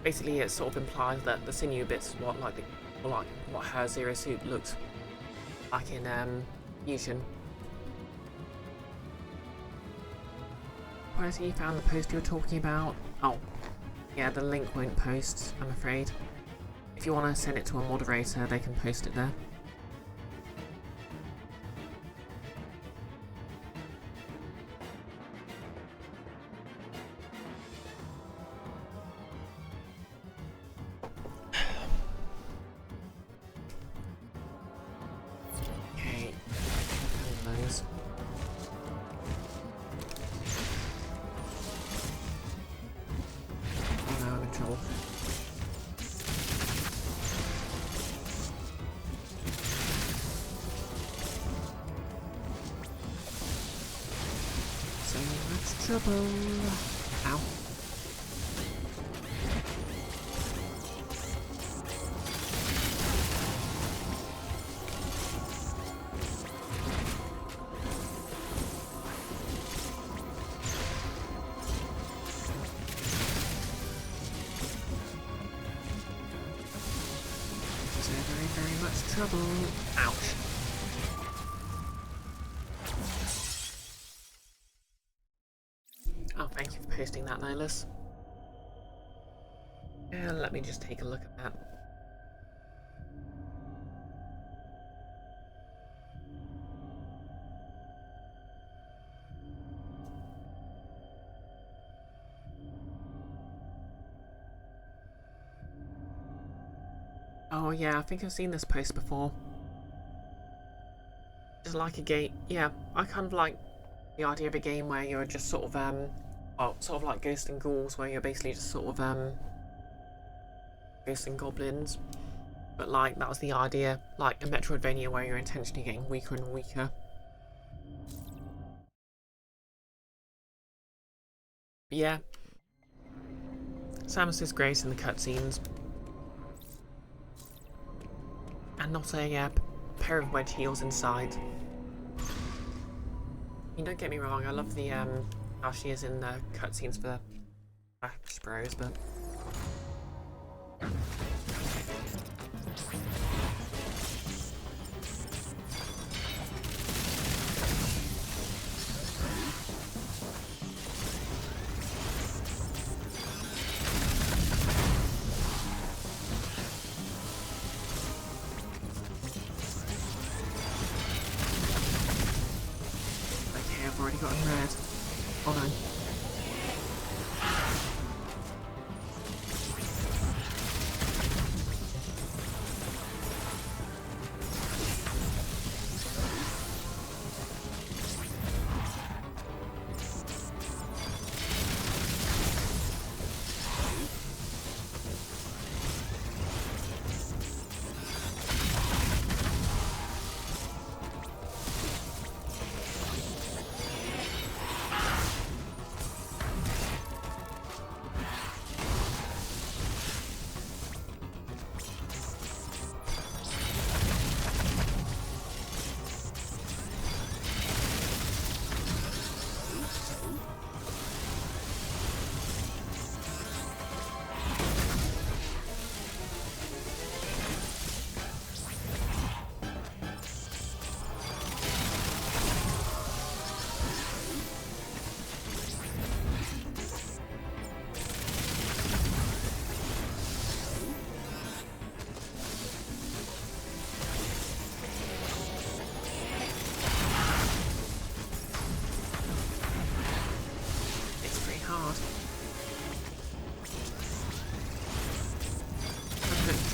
basically it sort of implies that the sinew bits is what what her Zero Suit looked like in Fusion. Where you found the post you were talking about? Oh, yeah, the link won't post, I'm afraid. If you want to send it to a moderator, they can post it there. Okay, those. Oh no, I'm in trouble. So much trouble. Ow. So very much trouble. Ouch. Oh, thank you for posting that, Nihilus. Let me just take a look at that. Oh yeah, I think I've seen this post before. Just like a game, yeah, I kind of like the idea of a game where you're just sort of, well, sort of like Ghosts and Ghouls, where you're basically just sort of, Ghosts and Goblins. But like, that was the idea, like a Metroidvania where you're intentionally getting weaker and weaker. But yeah, Samus is great in the cutscenes. And not a pair of wedge heels inside. You don't get me wrong, I love the how she is in the cutscenes for Smash Bros, but okay, I've already gotten red. Oh no.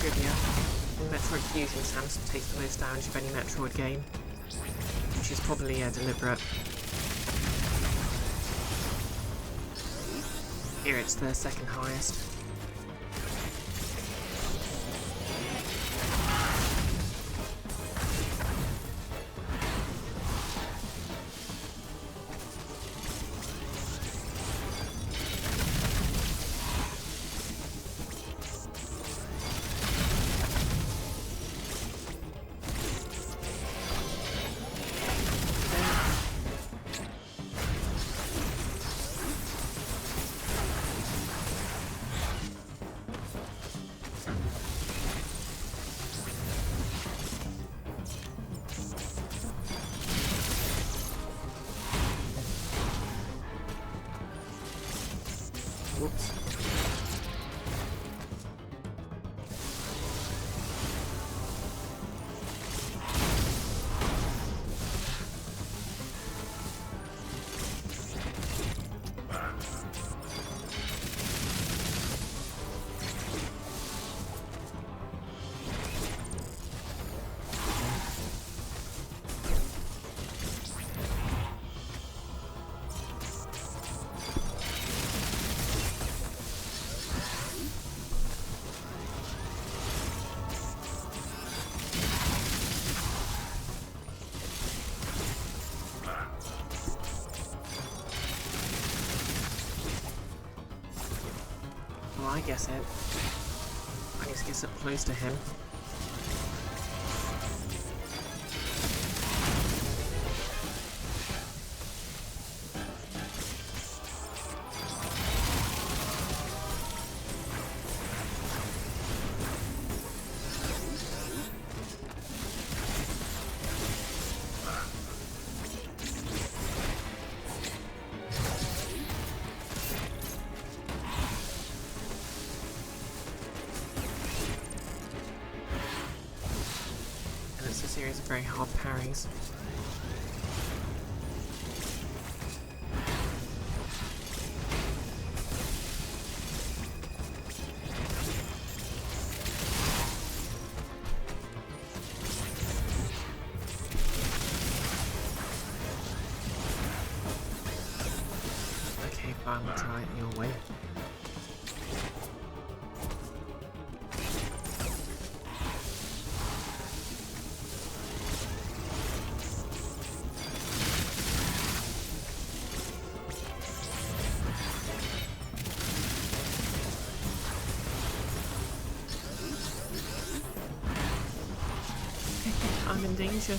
Trivia. In Metroid Fusion, Samus takes the most damage of any Metroid game, which is probably deliberate. Here it's the second highest. Whoops. Well, I guess it. I need to get up close to him. It's a series of very hard parries. Okay, fine, we'll try it your way. I'm in danger.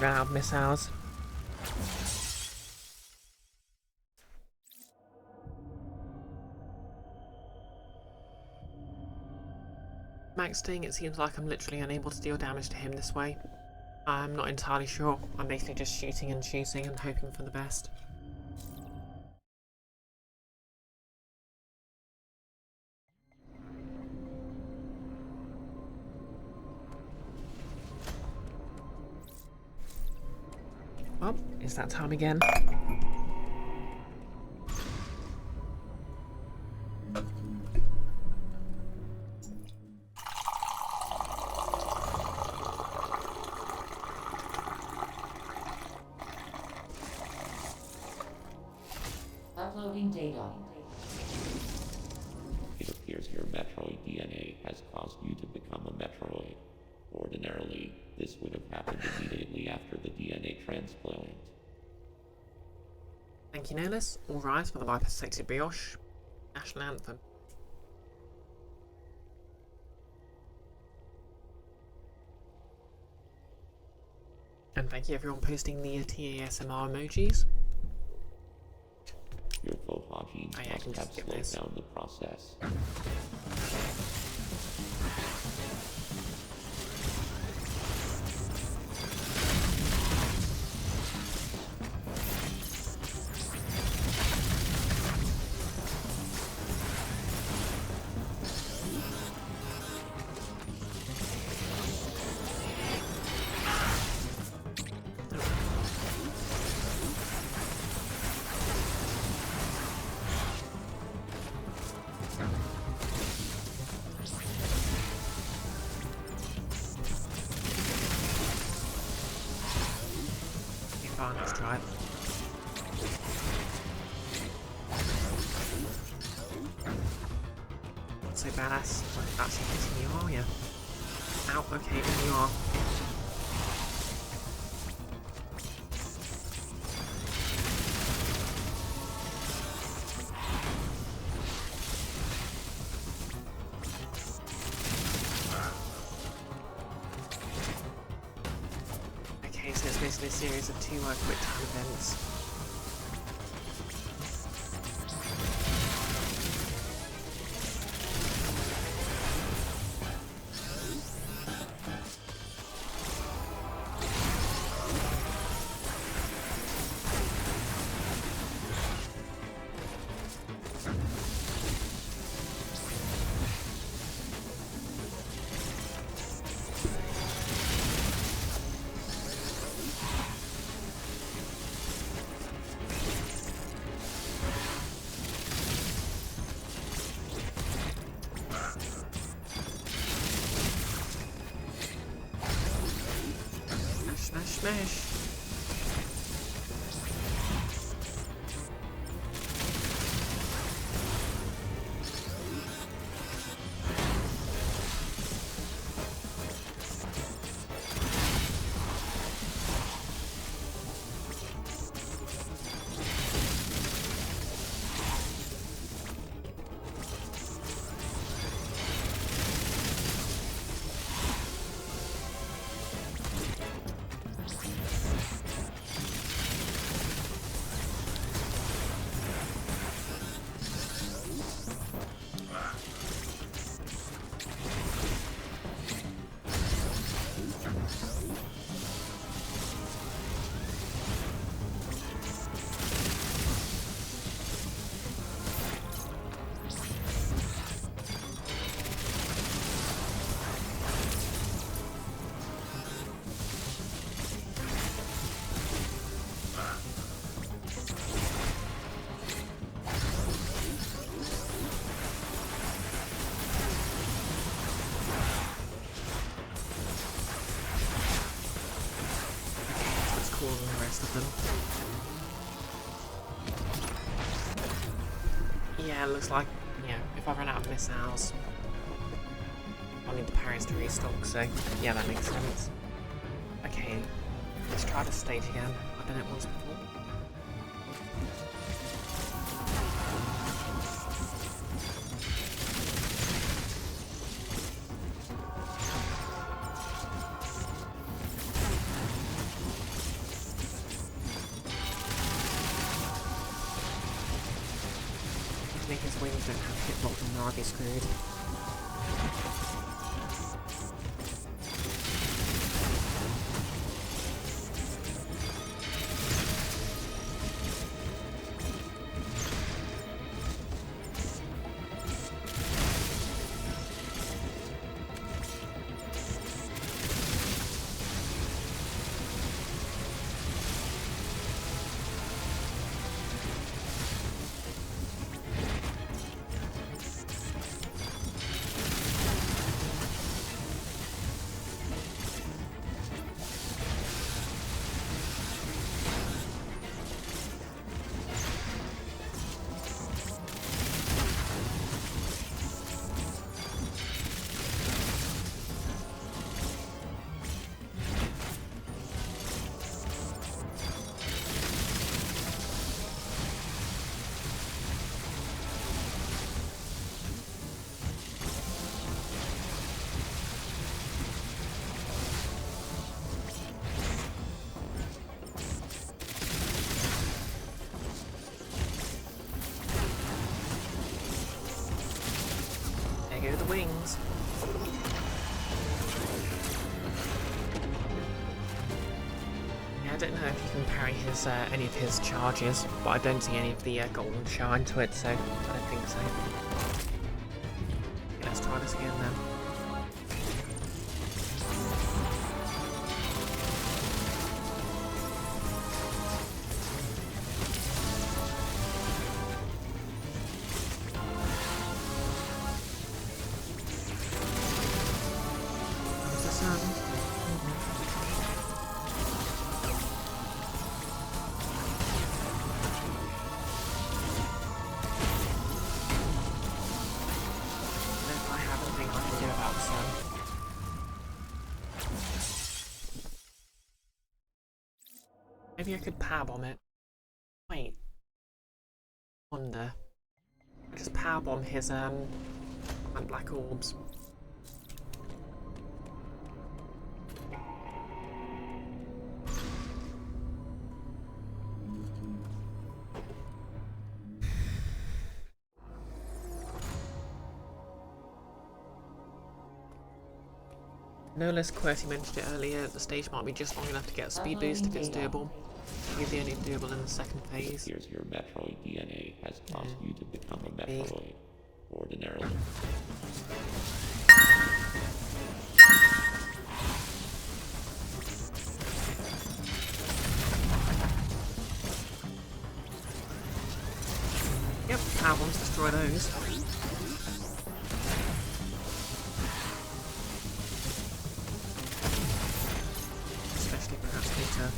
Ran out of missiles. Maxing, it seems like I'm literally unable to deal damage to him this way. I'm not entirely sure. I'm basically just shooting and hoping for the best. Well, it's that time again. Uploading data. It appears your Metroid DNA has caused you to become a Metroid. Ordinarily, this would have happened immediately after the DNA transplant. Thank you, Nailus. All rise for the BisectedBrioche national anthem. And thank you everyone posting the TASMR emojis. Your Foha genes I can must have just skip slowed this. down the process. Fine, let's try it. so badass. That's hitting you, are you? Ow, okay, there you are. Okay, so it's basically a series of 2 quick time events. Smash, smash. Than the rest of them. Yeah, it looks like, yeah, if I run out of missiles, I'll need the parries to restock, so yeah, that makes sense. Okay, let's try the stage again. I've done it once before. His wings don't have hitbox and I'll be screwed. There go the wings. Yeah, I don't know if you can parry his any of his charges, but I don't see any of the golden shine to it, so I don't think so. Okay, let's try this again then. Maybe I could power bomb it. Wait. Wonder. Just power bomb his and black orbs. No less QWERTY mentioned it earlier, the stage might be just long enough to get a speed boost if it's doable. It'll be only doable in the second phase. It appears your Metroid DNA has caused you to become a Metroid. Ordinarily. Yep, power bombs destroy those. Especially perhaps later.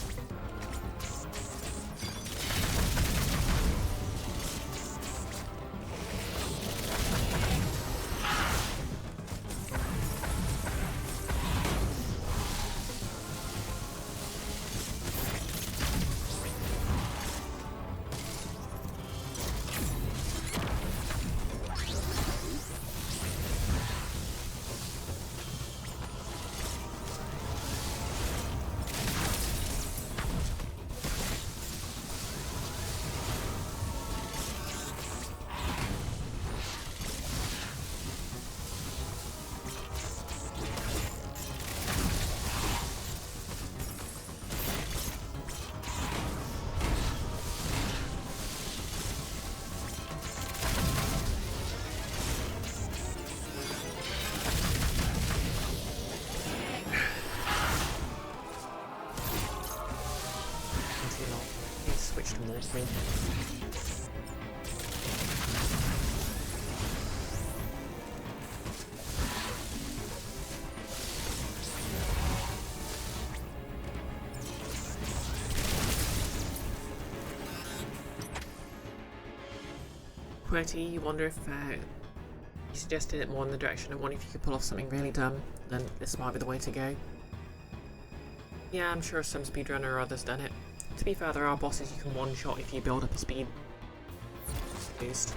Switch to morphine. QWERTY, you wonder if you suggested it more in the direction of wondering if you could pull off something really dumb, then this might be the way to go. Yeah, I'm sure some speedrunner or others done it. To be fair, there are bosses you can one-shot if you build up a speed boost.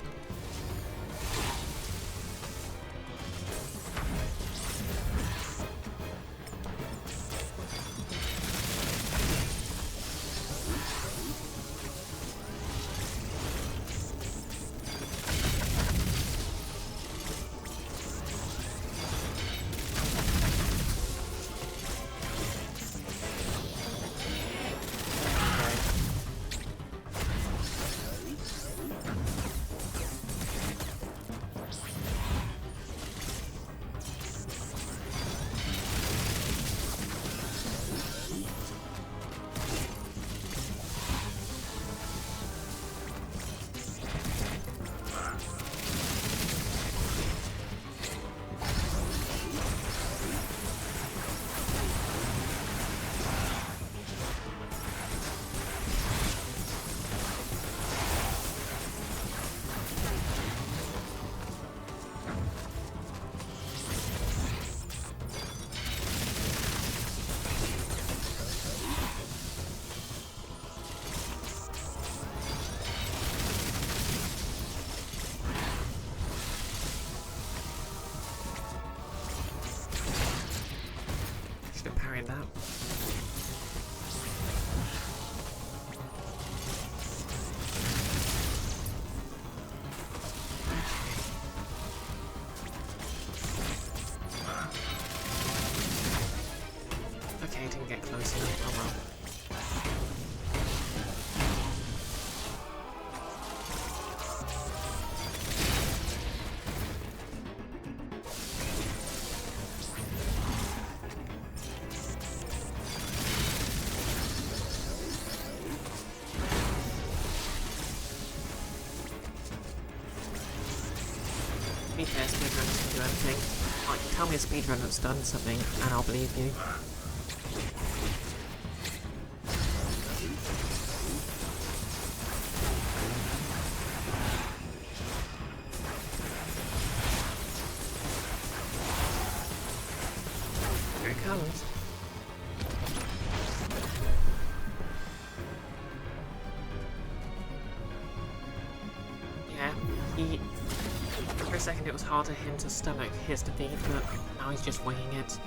That. Okay, didn't get close enough. Oh well. To be fair, speedrunners can do anything. Like, tell me a speedrunner that's done something, and I'll believe you. Here it comes. For a second it was hard for him to stomach his defeat, but now he's just winging it.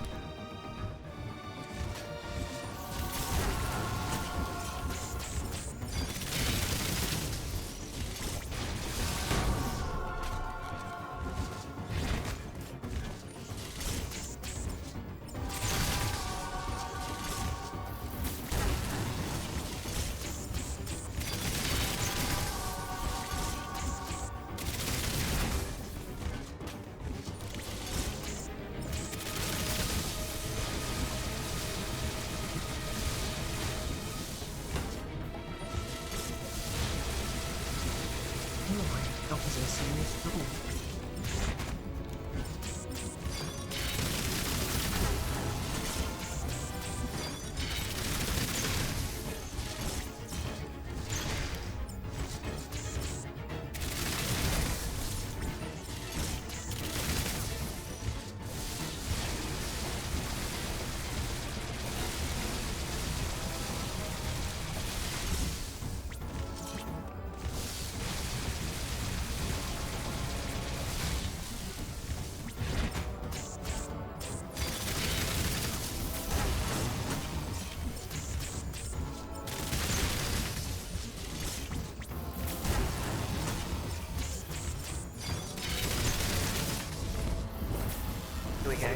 Here we go.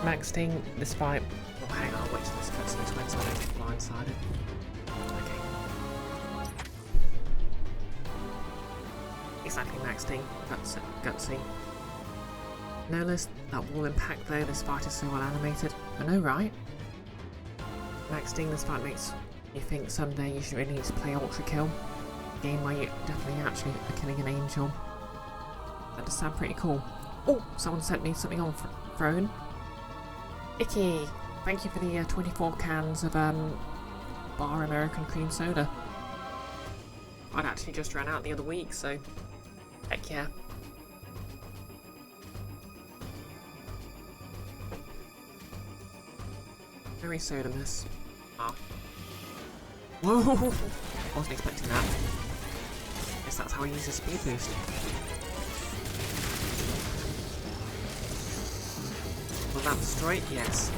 Maxing this fight. Oh, hang on, wait till this cutscene's when I get blindsided. Okay. Exactly, maxing. That's gutsy. No less that wall impact though, this fight is so well animated. I know, right? Maxing this fight makes you think someday you should really need to play Ultra Kill. A game where you definitely actually are killing an angel. That does sound pretty cool. Oh, someone sent me something on phone. Icky! Thank you for the 24 cans of bar American cream soda. I'd actually just ran out the other week, so heck yeah. Very sodamus. Ah. Whoa! I wasn't expecting that. Guess that's how I use a speed boost. Will that destroy it? Yes.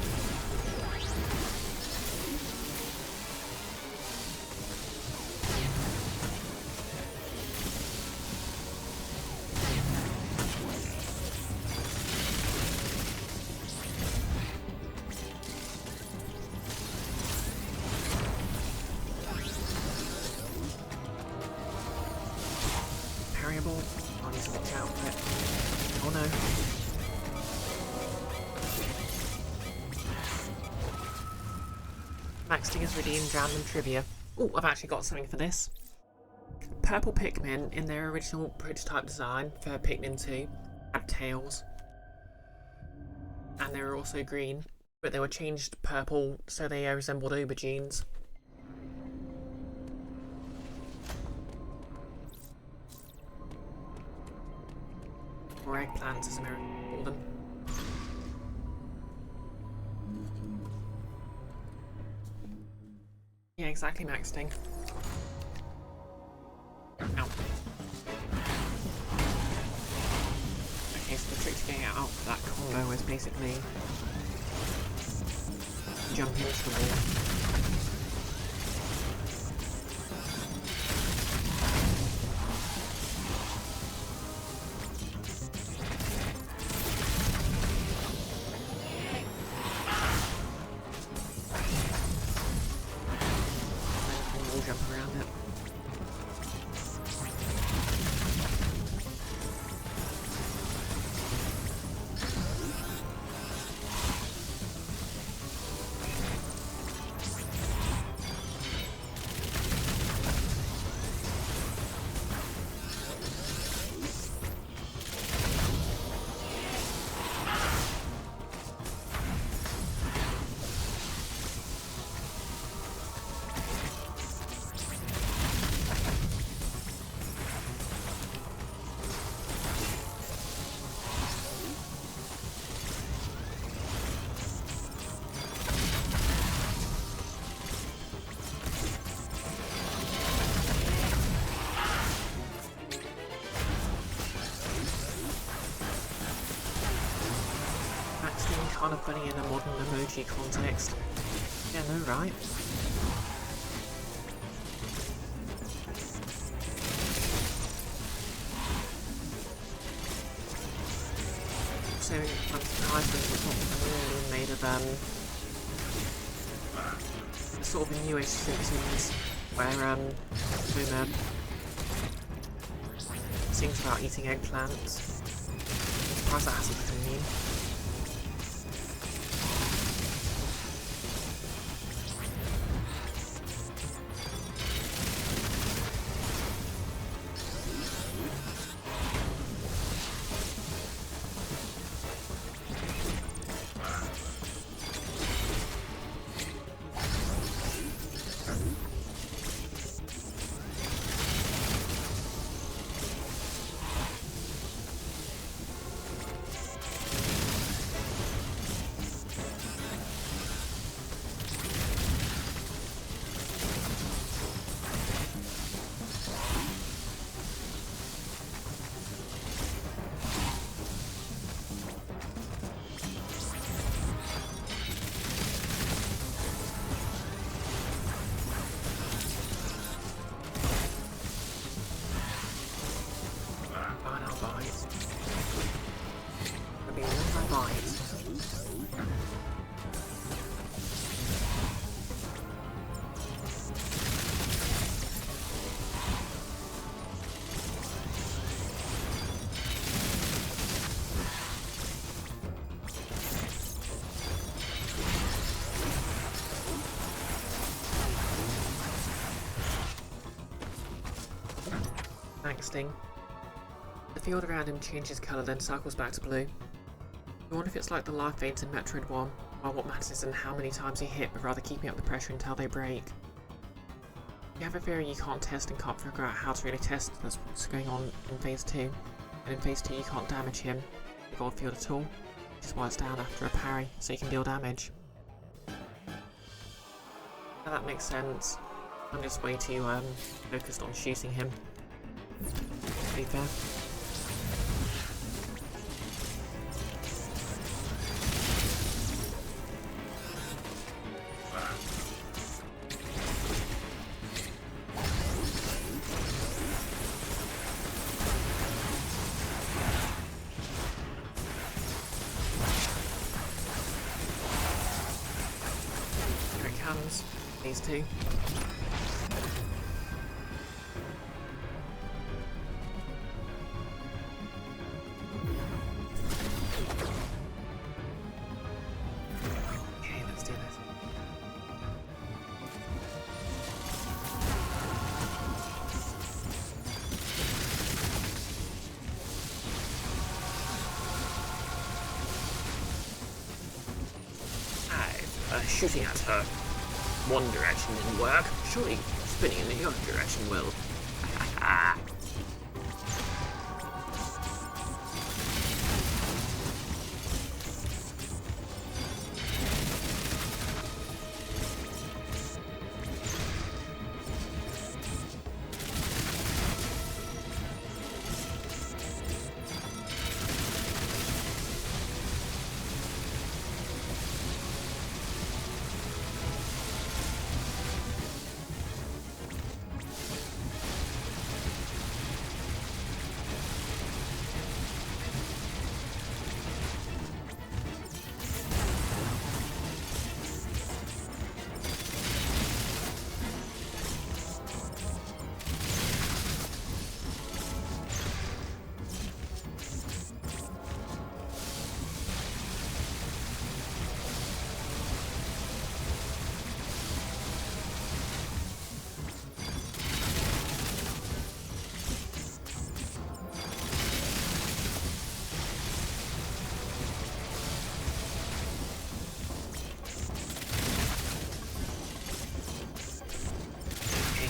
Parryable. I need to watch out for it. Oh no. Maxting has redeemed random trivia. Oh, I've actually got something for this. Purple Pikmin, in their original prototype design for Pikmin 2, had tails. And they were also green, but they were changed purple so they resembled aubergines. Or eggplants, as Americans call them. Yeah, exactly, Maxting. Ow. Okay, so the trick to getting out of that combo is basically jump into the wall. Jump around it. kind of funny in a modern emoji context. Yeah, no, right? So, I'm surprised that it's not really made of, sort of a newish Simpsons, where, Homer sings about eating eggplants. I'm surprised that hasn't been new. Thanks, Sting. The field around him changes colour, then cycles back to blue. You wonder if it's like the life veins in Metroid 1, while what matters isn't how many times you hit, but rather keeping up the pressure until they break. You have a theory you can't test and can't figure out how to really test that's what's going on in Phase 2, and in Phase 2 you can't damage him, the gold field at all, which is why it's down after a parry, so you can deal damage. Now that makes sense. I'm just way too focused on shooting him. To be fair. Here it comes. These two. Shooting at her. One direction didn't work. Surely spinning in the other direction will.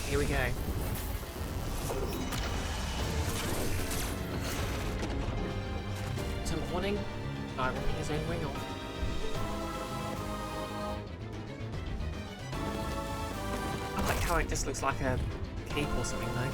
Here we go. Some warning, guy running his own wing off. I like how it just looks like a cape or something though.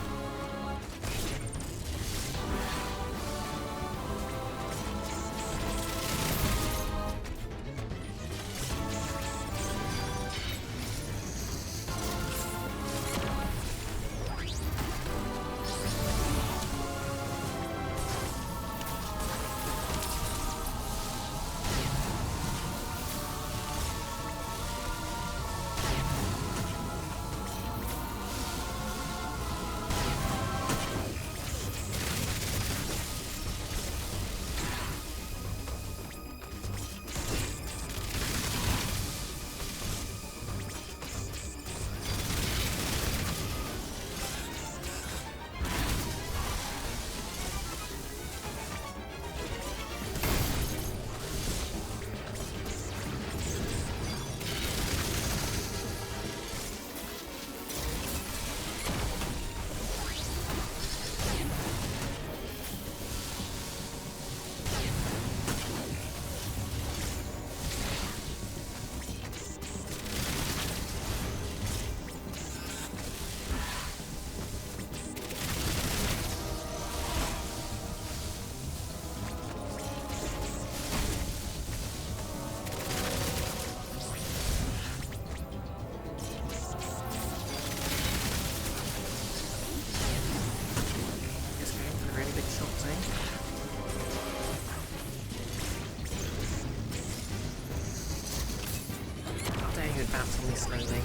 bounce on me slowly.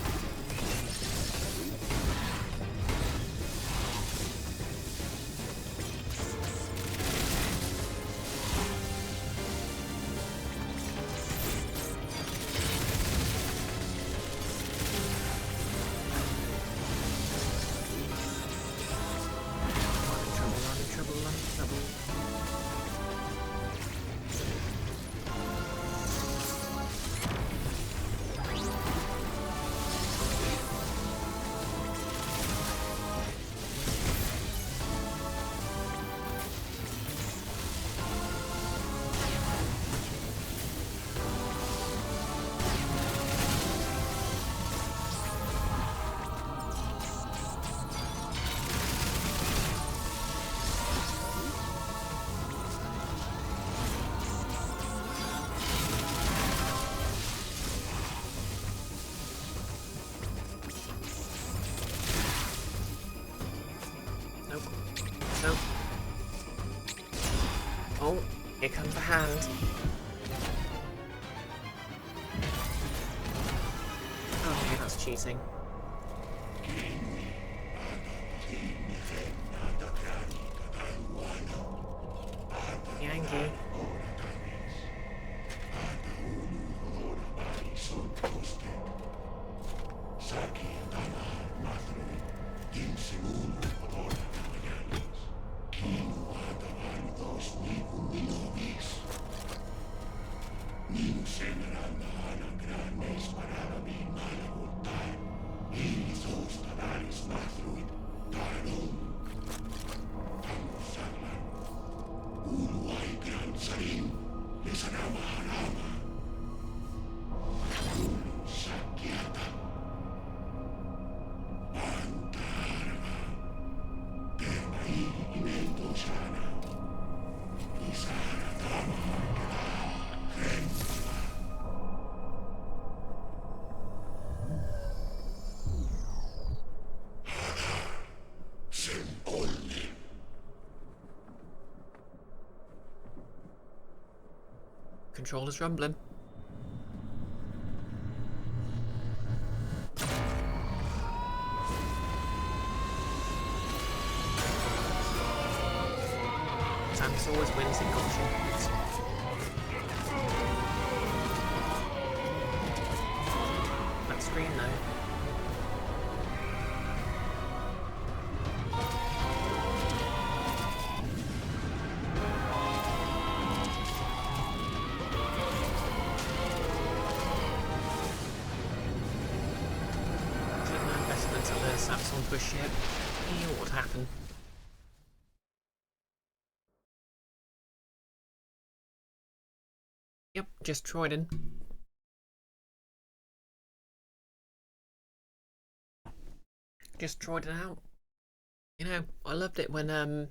Nope. Oh, here comes the hand. Okay, that's cheating. Yankee. Controller's rumbling. Samus always wins in gotcha. That screen though. Until the Samus onto a ship. You know what would happen. Yep, just troiding. Just troided out. You know, I loved it when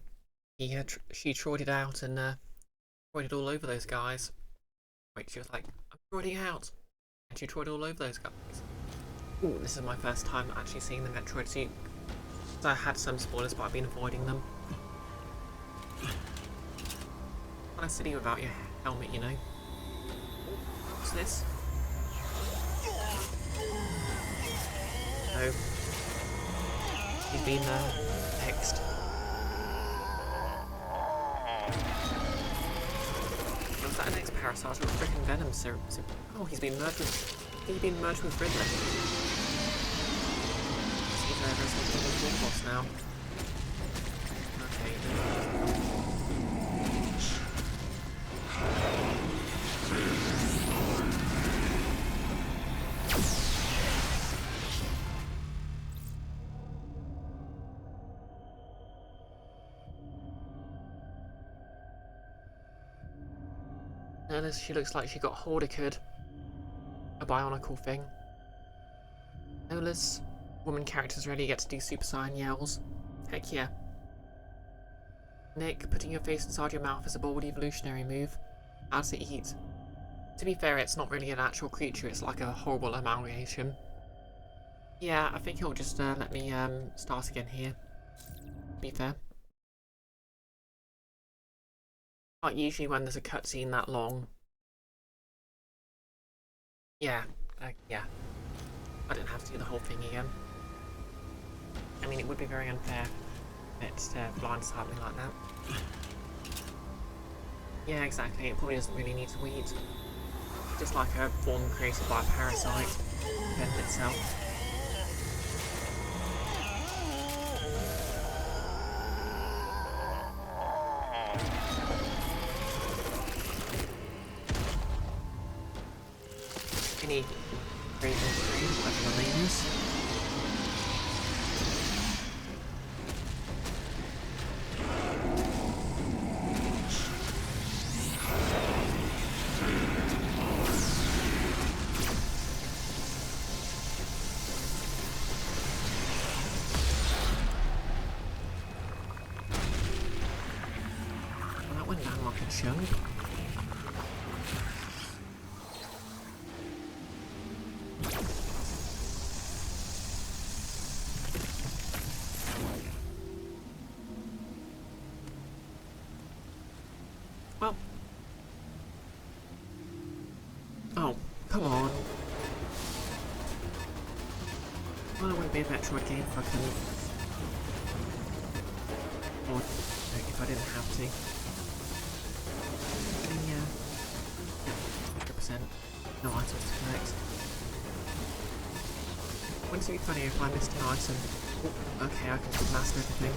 she troided out and troided all over those guys. Wait, she was like, I'm troiding out, and she troided all over those guys. Ooh, this is my first time actually seeing the Metroid suit. So I had some spoilers, but I've been avoiding them. Kind of silly without your helmet, you know. What's this? Oh. He's been hexed. Was that an ex-parasite or a freaking venom serum? Oh, he's been merged with Riddler. See if there's something boss now. Okay. Notice she looks like she got Hordicud. A bionicle thing. Nola's woman characters rarely get to do Super Saiyan yells. Heck yeah. Nick, putting your face inside your mouth is a bold evolutionary move. How does it eat? To be fair, it's not really an actual creature, it's like a horrible amalgamation. Yeah, I think he'll just let me start again here. To be fair. Like usually when there's a cutscene that long. Yeah, yeah. I didn't have to do the whole thing again. I mean, it would be very unfair to blindside me like that. Yeah, exactly. It probably doesn't really need to eat. Just like a form created by a parasite, defend itself. Any Raven Free, whatever the name is. Well, that went down like a chunk. Well. Oh, come on. Well, it wouldn't be a Metroid game if I couldn't. Or if I didn't have to. Yeah. 100%. No items to collect. Wouldn't it be funny if I missed an item? Oh, okay, I can just blast everything.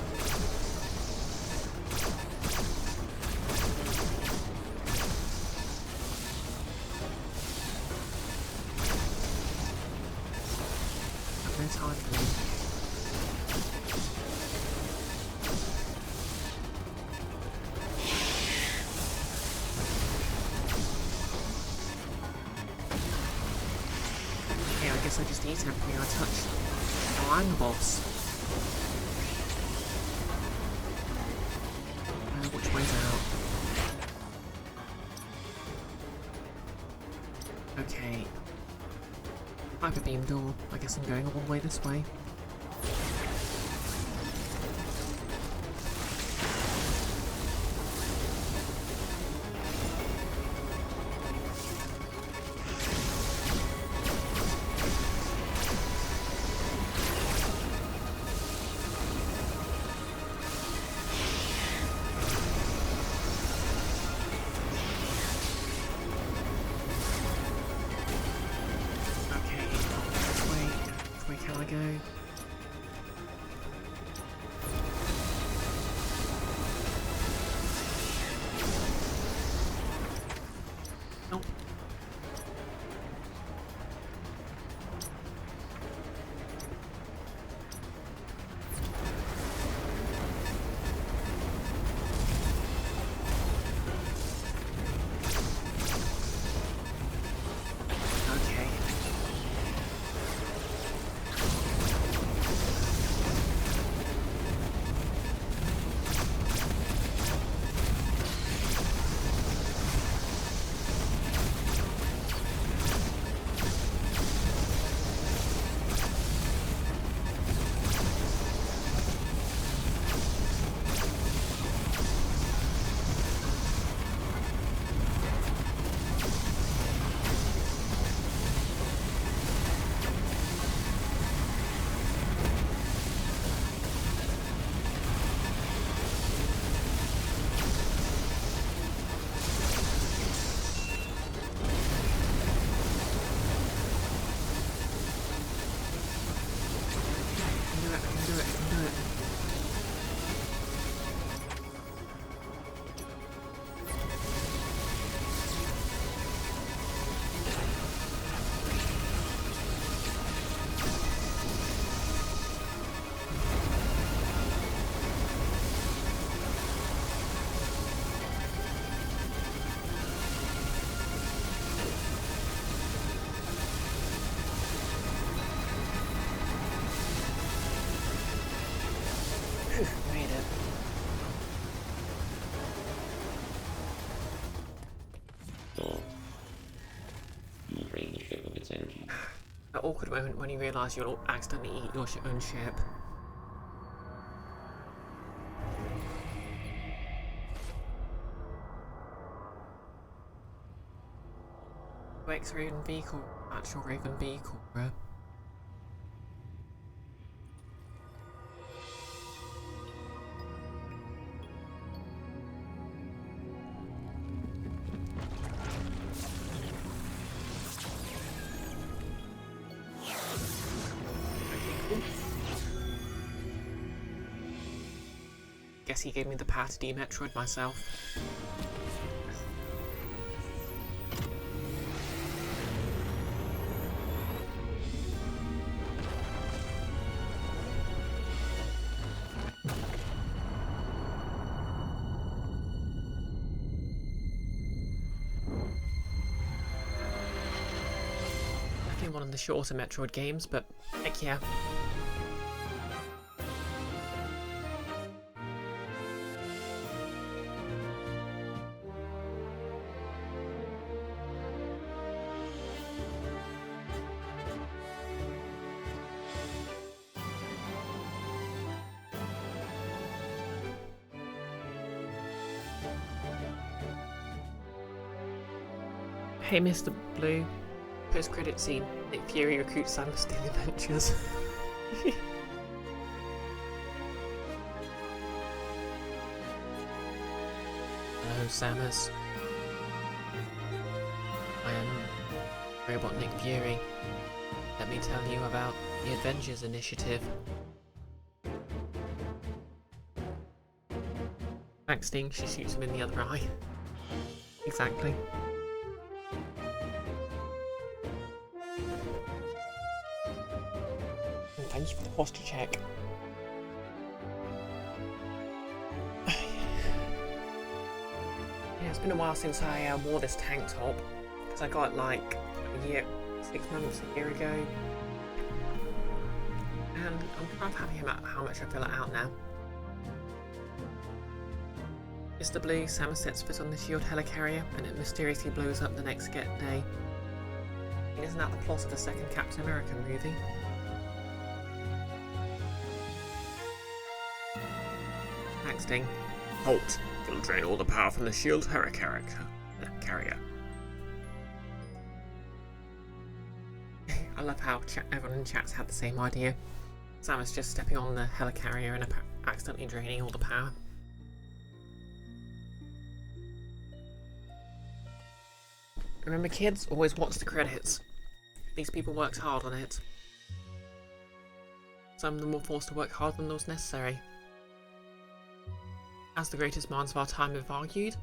I've no time for me. Okay, I guess I just eat everything I touch. Oh, I'm the boss. Which way's out? Okay. Hyper beam door. I guess I'm going all the way this way. Go. Nope. Okay. Made it. So, you drain the ship of its energy. That awkward moment when you realise you'll accidentally eat your own ship. X Raven vehicle, actual Raven vehicle, bruh. Guess he gave me the power to de-Metroid myself. Definitely one of the shorter Metroid games, but heck yeah. Hey Mr. Blue, post-credit scene, Nick Fury recruits Samus to the adventures. Hello Samus. I am Robot Nick Fury. Let me tell you about the Avengers Initiative. Thanks Sting, she shoots him in the other eye. Exactly. Thank you for the posture check. Yeah, it's been a while since I wore this tank top, because I got it like a year, 6 months, a year ago. And I'm kind of happy about how much I fill it out now. Mr. Blue, Samus sets foot on the shield helicarrier, and it mysteriously blows up the next day. And isn't that the plot of the second Captain America movie? Sting. Halt! You'll drain all the power from the shield helicarrier. I love how everyone in chat's had the same idea. Samus just stepping on the helicarrier and accidentally draining all the power. Remember kids, always watch the credits. These people worked hard on it. Some of them were forced to work harder than was necessary. As the greatest minds of our time have argued,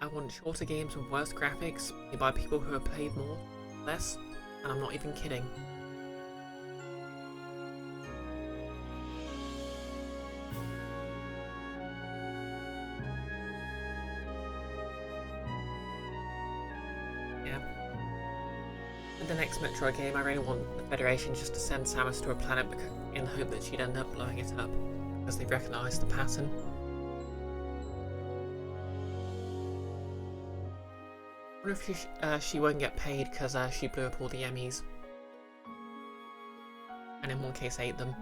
I want shorter games with worse graphics made by people who have played more, less, and I'm not even kidding. Yeah. In the next Metroid game, I really want the Federation just to send Samus to a planet in the hope that she'd end up blowing it up, because they've recognised the pattern. I wonder if she won't get paid because she blew up all the Emmys. And in one case ate them.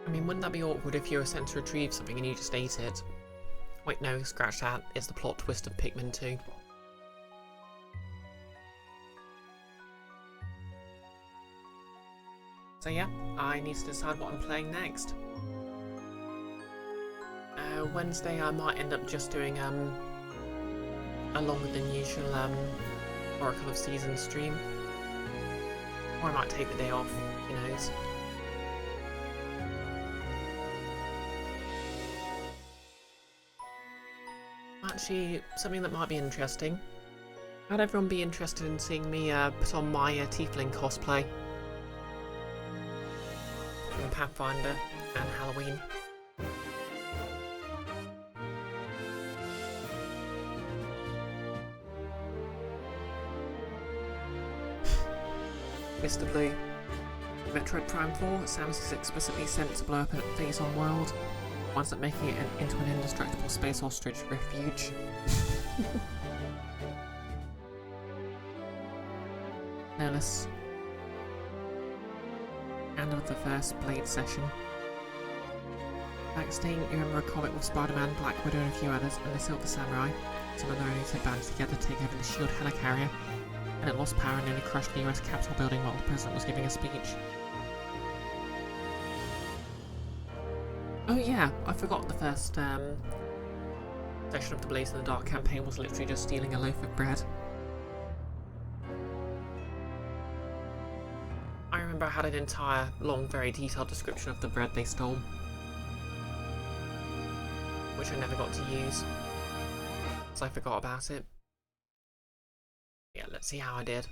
I mean, wouldn't that be awkward if you were sent to retrieve something and you just ate it? Wait, no, scratch that. It's the plot twist of Pikmin 2. So yeah, I need to decide what I'm playing next. Wednesday I might end up just doing a longer than usual Oracle of Seasons stream. Or I might take the day off, who knows. Actually, something that might be interesting. How'd everyone be interested in seeing me put on my Tiefling cosplay? From Pathfinder and Halloween. Mr. Blue. Metroid Prime 4, Samus is explicitly sent to blow up a Phazon world, winds up making it into an indestructible space ostrich refuge. Nellis. End of the first Blade session. Backstage, you remember a comic with Spider-Man, Black Widow and a few others, and the Silver Samurai. Some of their only two bands together to take over the shield helicarrier, and it lost power and nearly crushed the US Capitol building while the president was giving a speech. Oh yeah, I forgot the first session of the Blaze in the Dark campaign was literally just stealing a loaf of bread. remember I had an entire, long, very detailed description of the bread they stole, which I never got to use, so I forgot about it. Yeah, let's see how I did.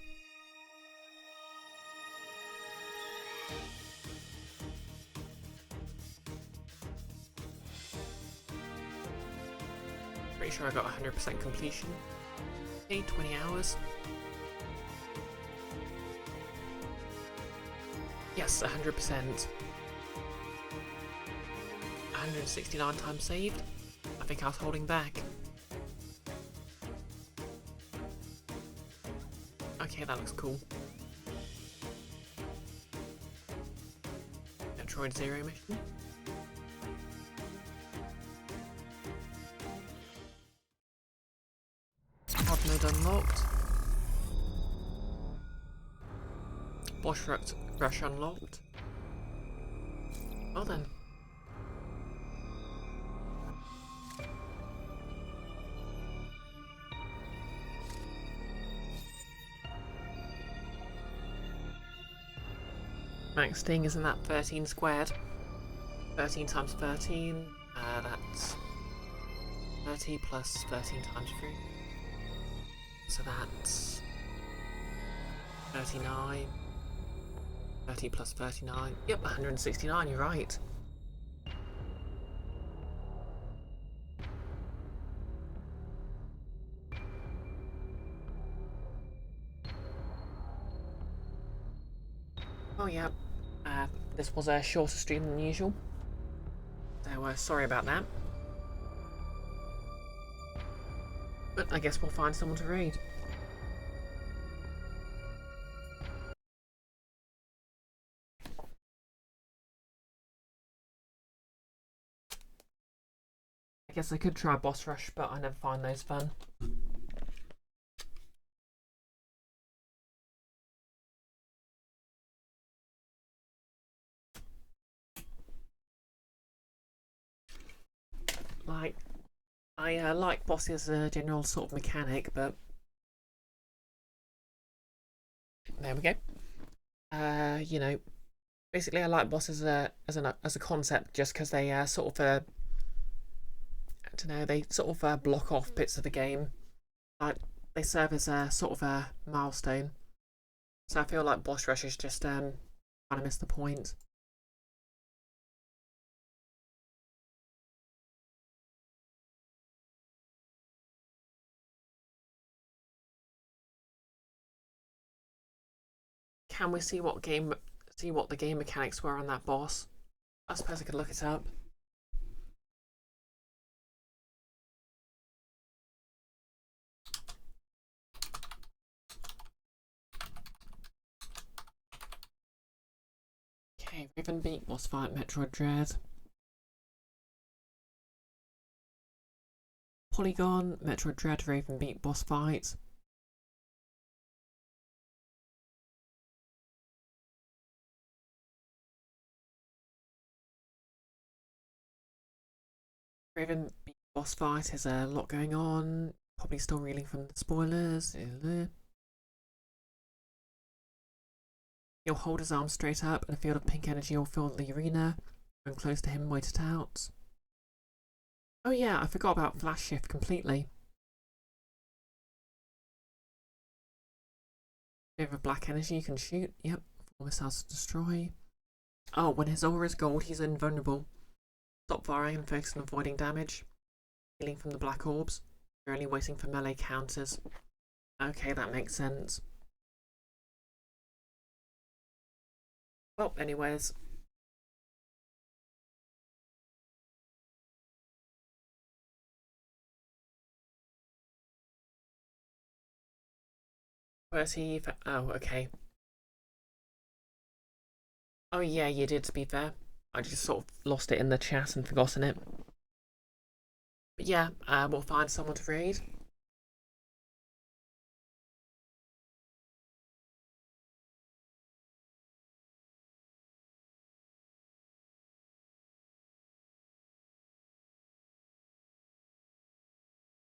Pretty sure I got 100% completion. Okay, 20 hours. Yes, 100%. 169 times saved. I think I was holding back. Okay, that looks cool. Metroid Zero mission. Hard mode unlocked. Boss rush unlocked. Well then. Max Sting, isn't that 13 squared? 13 times 13, that's 30 plus 13 times 3. So that's 39. 30 plus 39. Yep, 169, you're right. Oh yeah, this was a shorter stream than usual. So sorry about that. But I guess we'll find someone to raid. I guess I could try boss rush, but I never find those fun. Like, I like bosses as a general sort of mechanic, but there we go. You know, basically I like bosses as a concept just because they sort of I don't know, they sort of block off bits of the game. Like they serve as a sort of a milestone. So I feel like boss rush is just kind of miss the point. Can we see what the game mechanics were on that boss? I suppose I could look it up. Okay, Ravenbeak boss fight, Metroid Dread. Polygon, Metroid Dread, Ravenbeak boss fight. Ravenbeak boss fight is a lot going on. Probably still reeling from the spoilers. He'll hold his arms straight up and a field of pink energy will fill the arena. When close to him, wait it out. Oh yeah, I forgot about Flash Shift completely. Bit of black energy you can shoot. Yep. 4 missiles to destroy. Oh, when his aura is gold, he's invulnerable. Stop firing and focus on avoiding damage. Healing from the black orbs. You're only waiting for melee counters. Okay, that makes sense. Well, anyways. Where's he? Oh, okay. Oh yeah, you did, to be fair. I just sort of lost it in the chat and forgotten it. But yeah, we'll find someone to raid.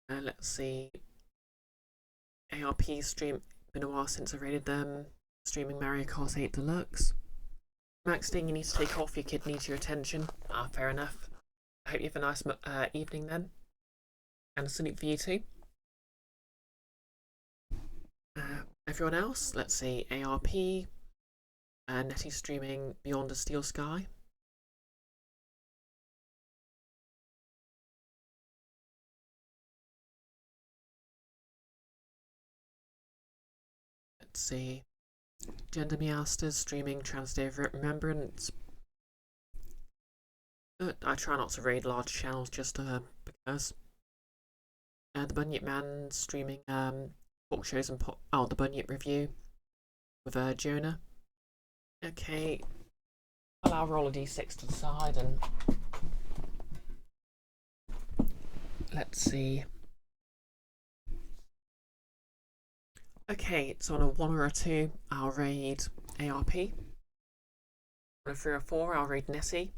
Let's see. ARP stream. Been a while since I raided them. Streaming Mario Kart 8 Deluxe. Maxting, you need to take off. Your kid needs your attention. Ah, fair enough. I hope you have a nice evening then. And a sleep for you too. Everyone else, let's see. ARP, Nettie streaming Beyond a Steel Sky. Let's see. Gender Meowsters streaming Transday of Remembrance. I try not to raid large channels just because. The Bunyip Man streaming talk shows and the Bunyip review with Jonah. Okay, I'll roll a d6 to the side and let's see. Okay, so on a 1 or a 2, I'll raid ARP. On a 3 or 4, I'll raid Nessie.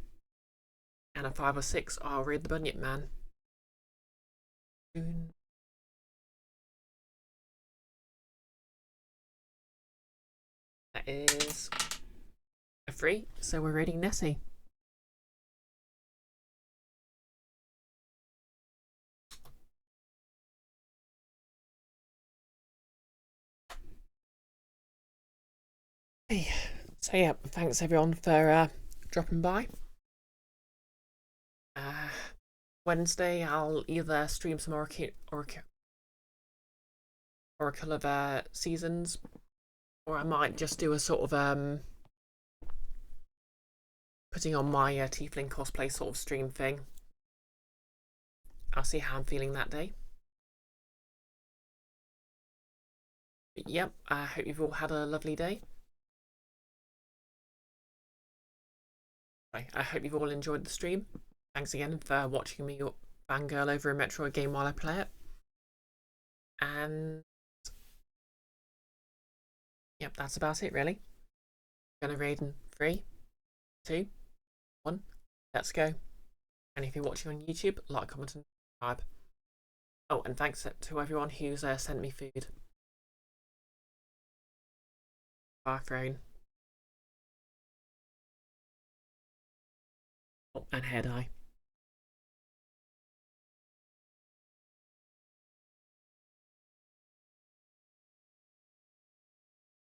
And a 5 or 6, I'll raid the Bunyip Man. That is a 3, so we're raiding Nessie. Hey, so yeah, thanks everyone for dropping by. Wednesday, I'll either stream some Oracle of Seasons, or I might just do a sort of putting on my Tiefling cosplay sort of stream thing. I'll see how I'm feeling that day. But yep, I hope you've all had a lovely day. I hope you've all enjoyed the stream. Thanks again for watching me fangirl over a Metroid game while I play it. And yep, that's about it really. Gonna raid in 3, 2, 1. Let's go. And if you're watching on YouTube, like, comment, and subscribe. Oh, and thanks to everyone who's sent me food. Bye, Throne. Oh, and Hair Dye.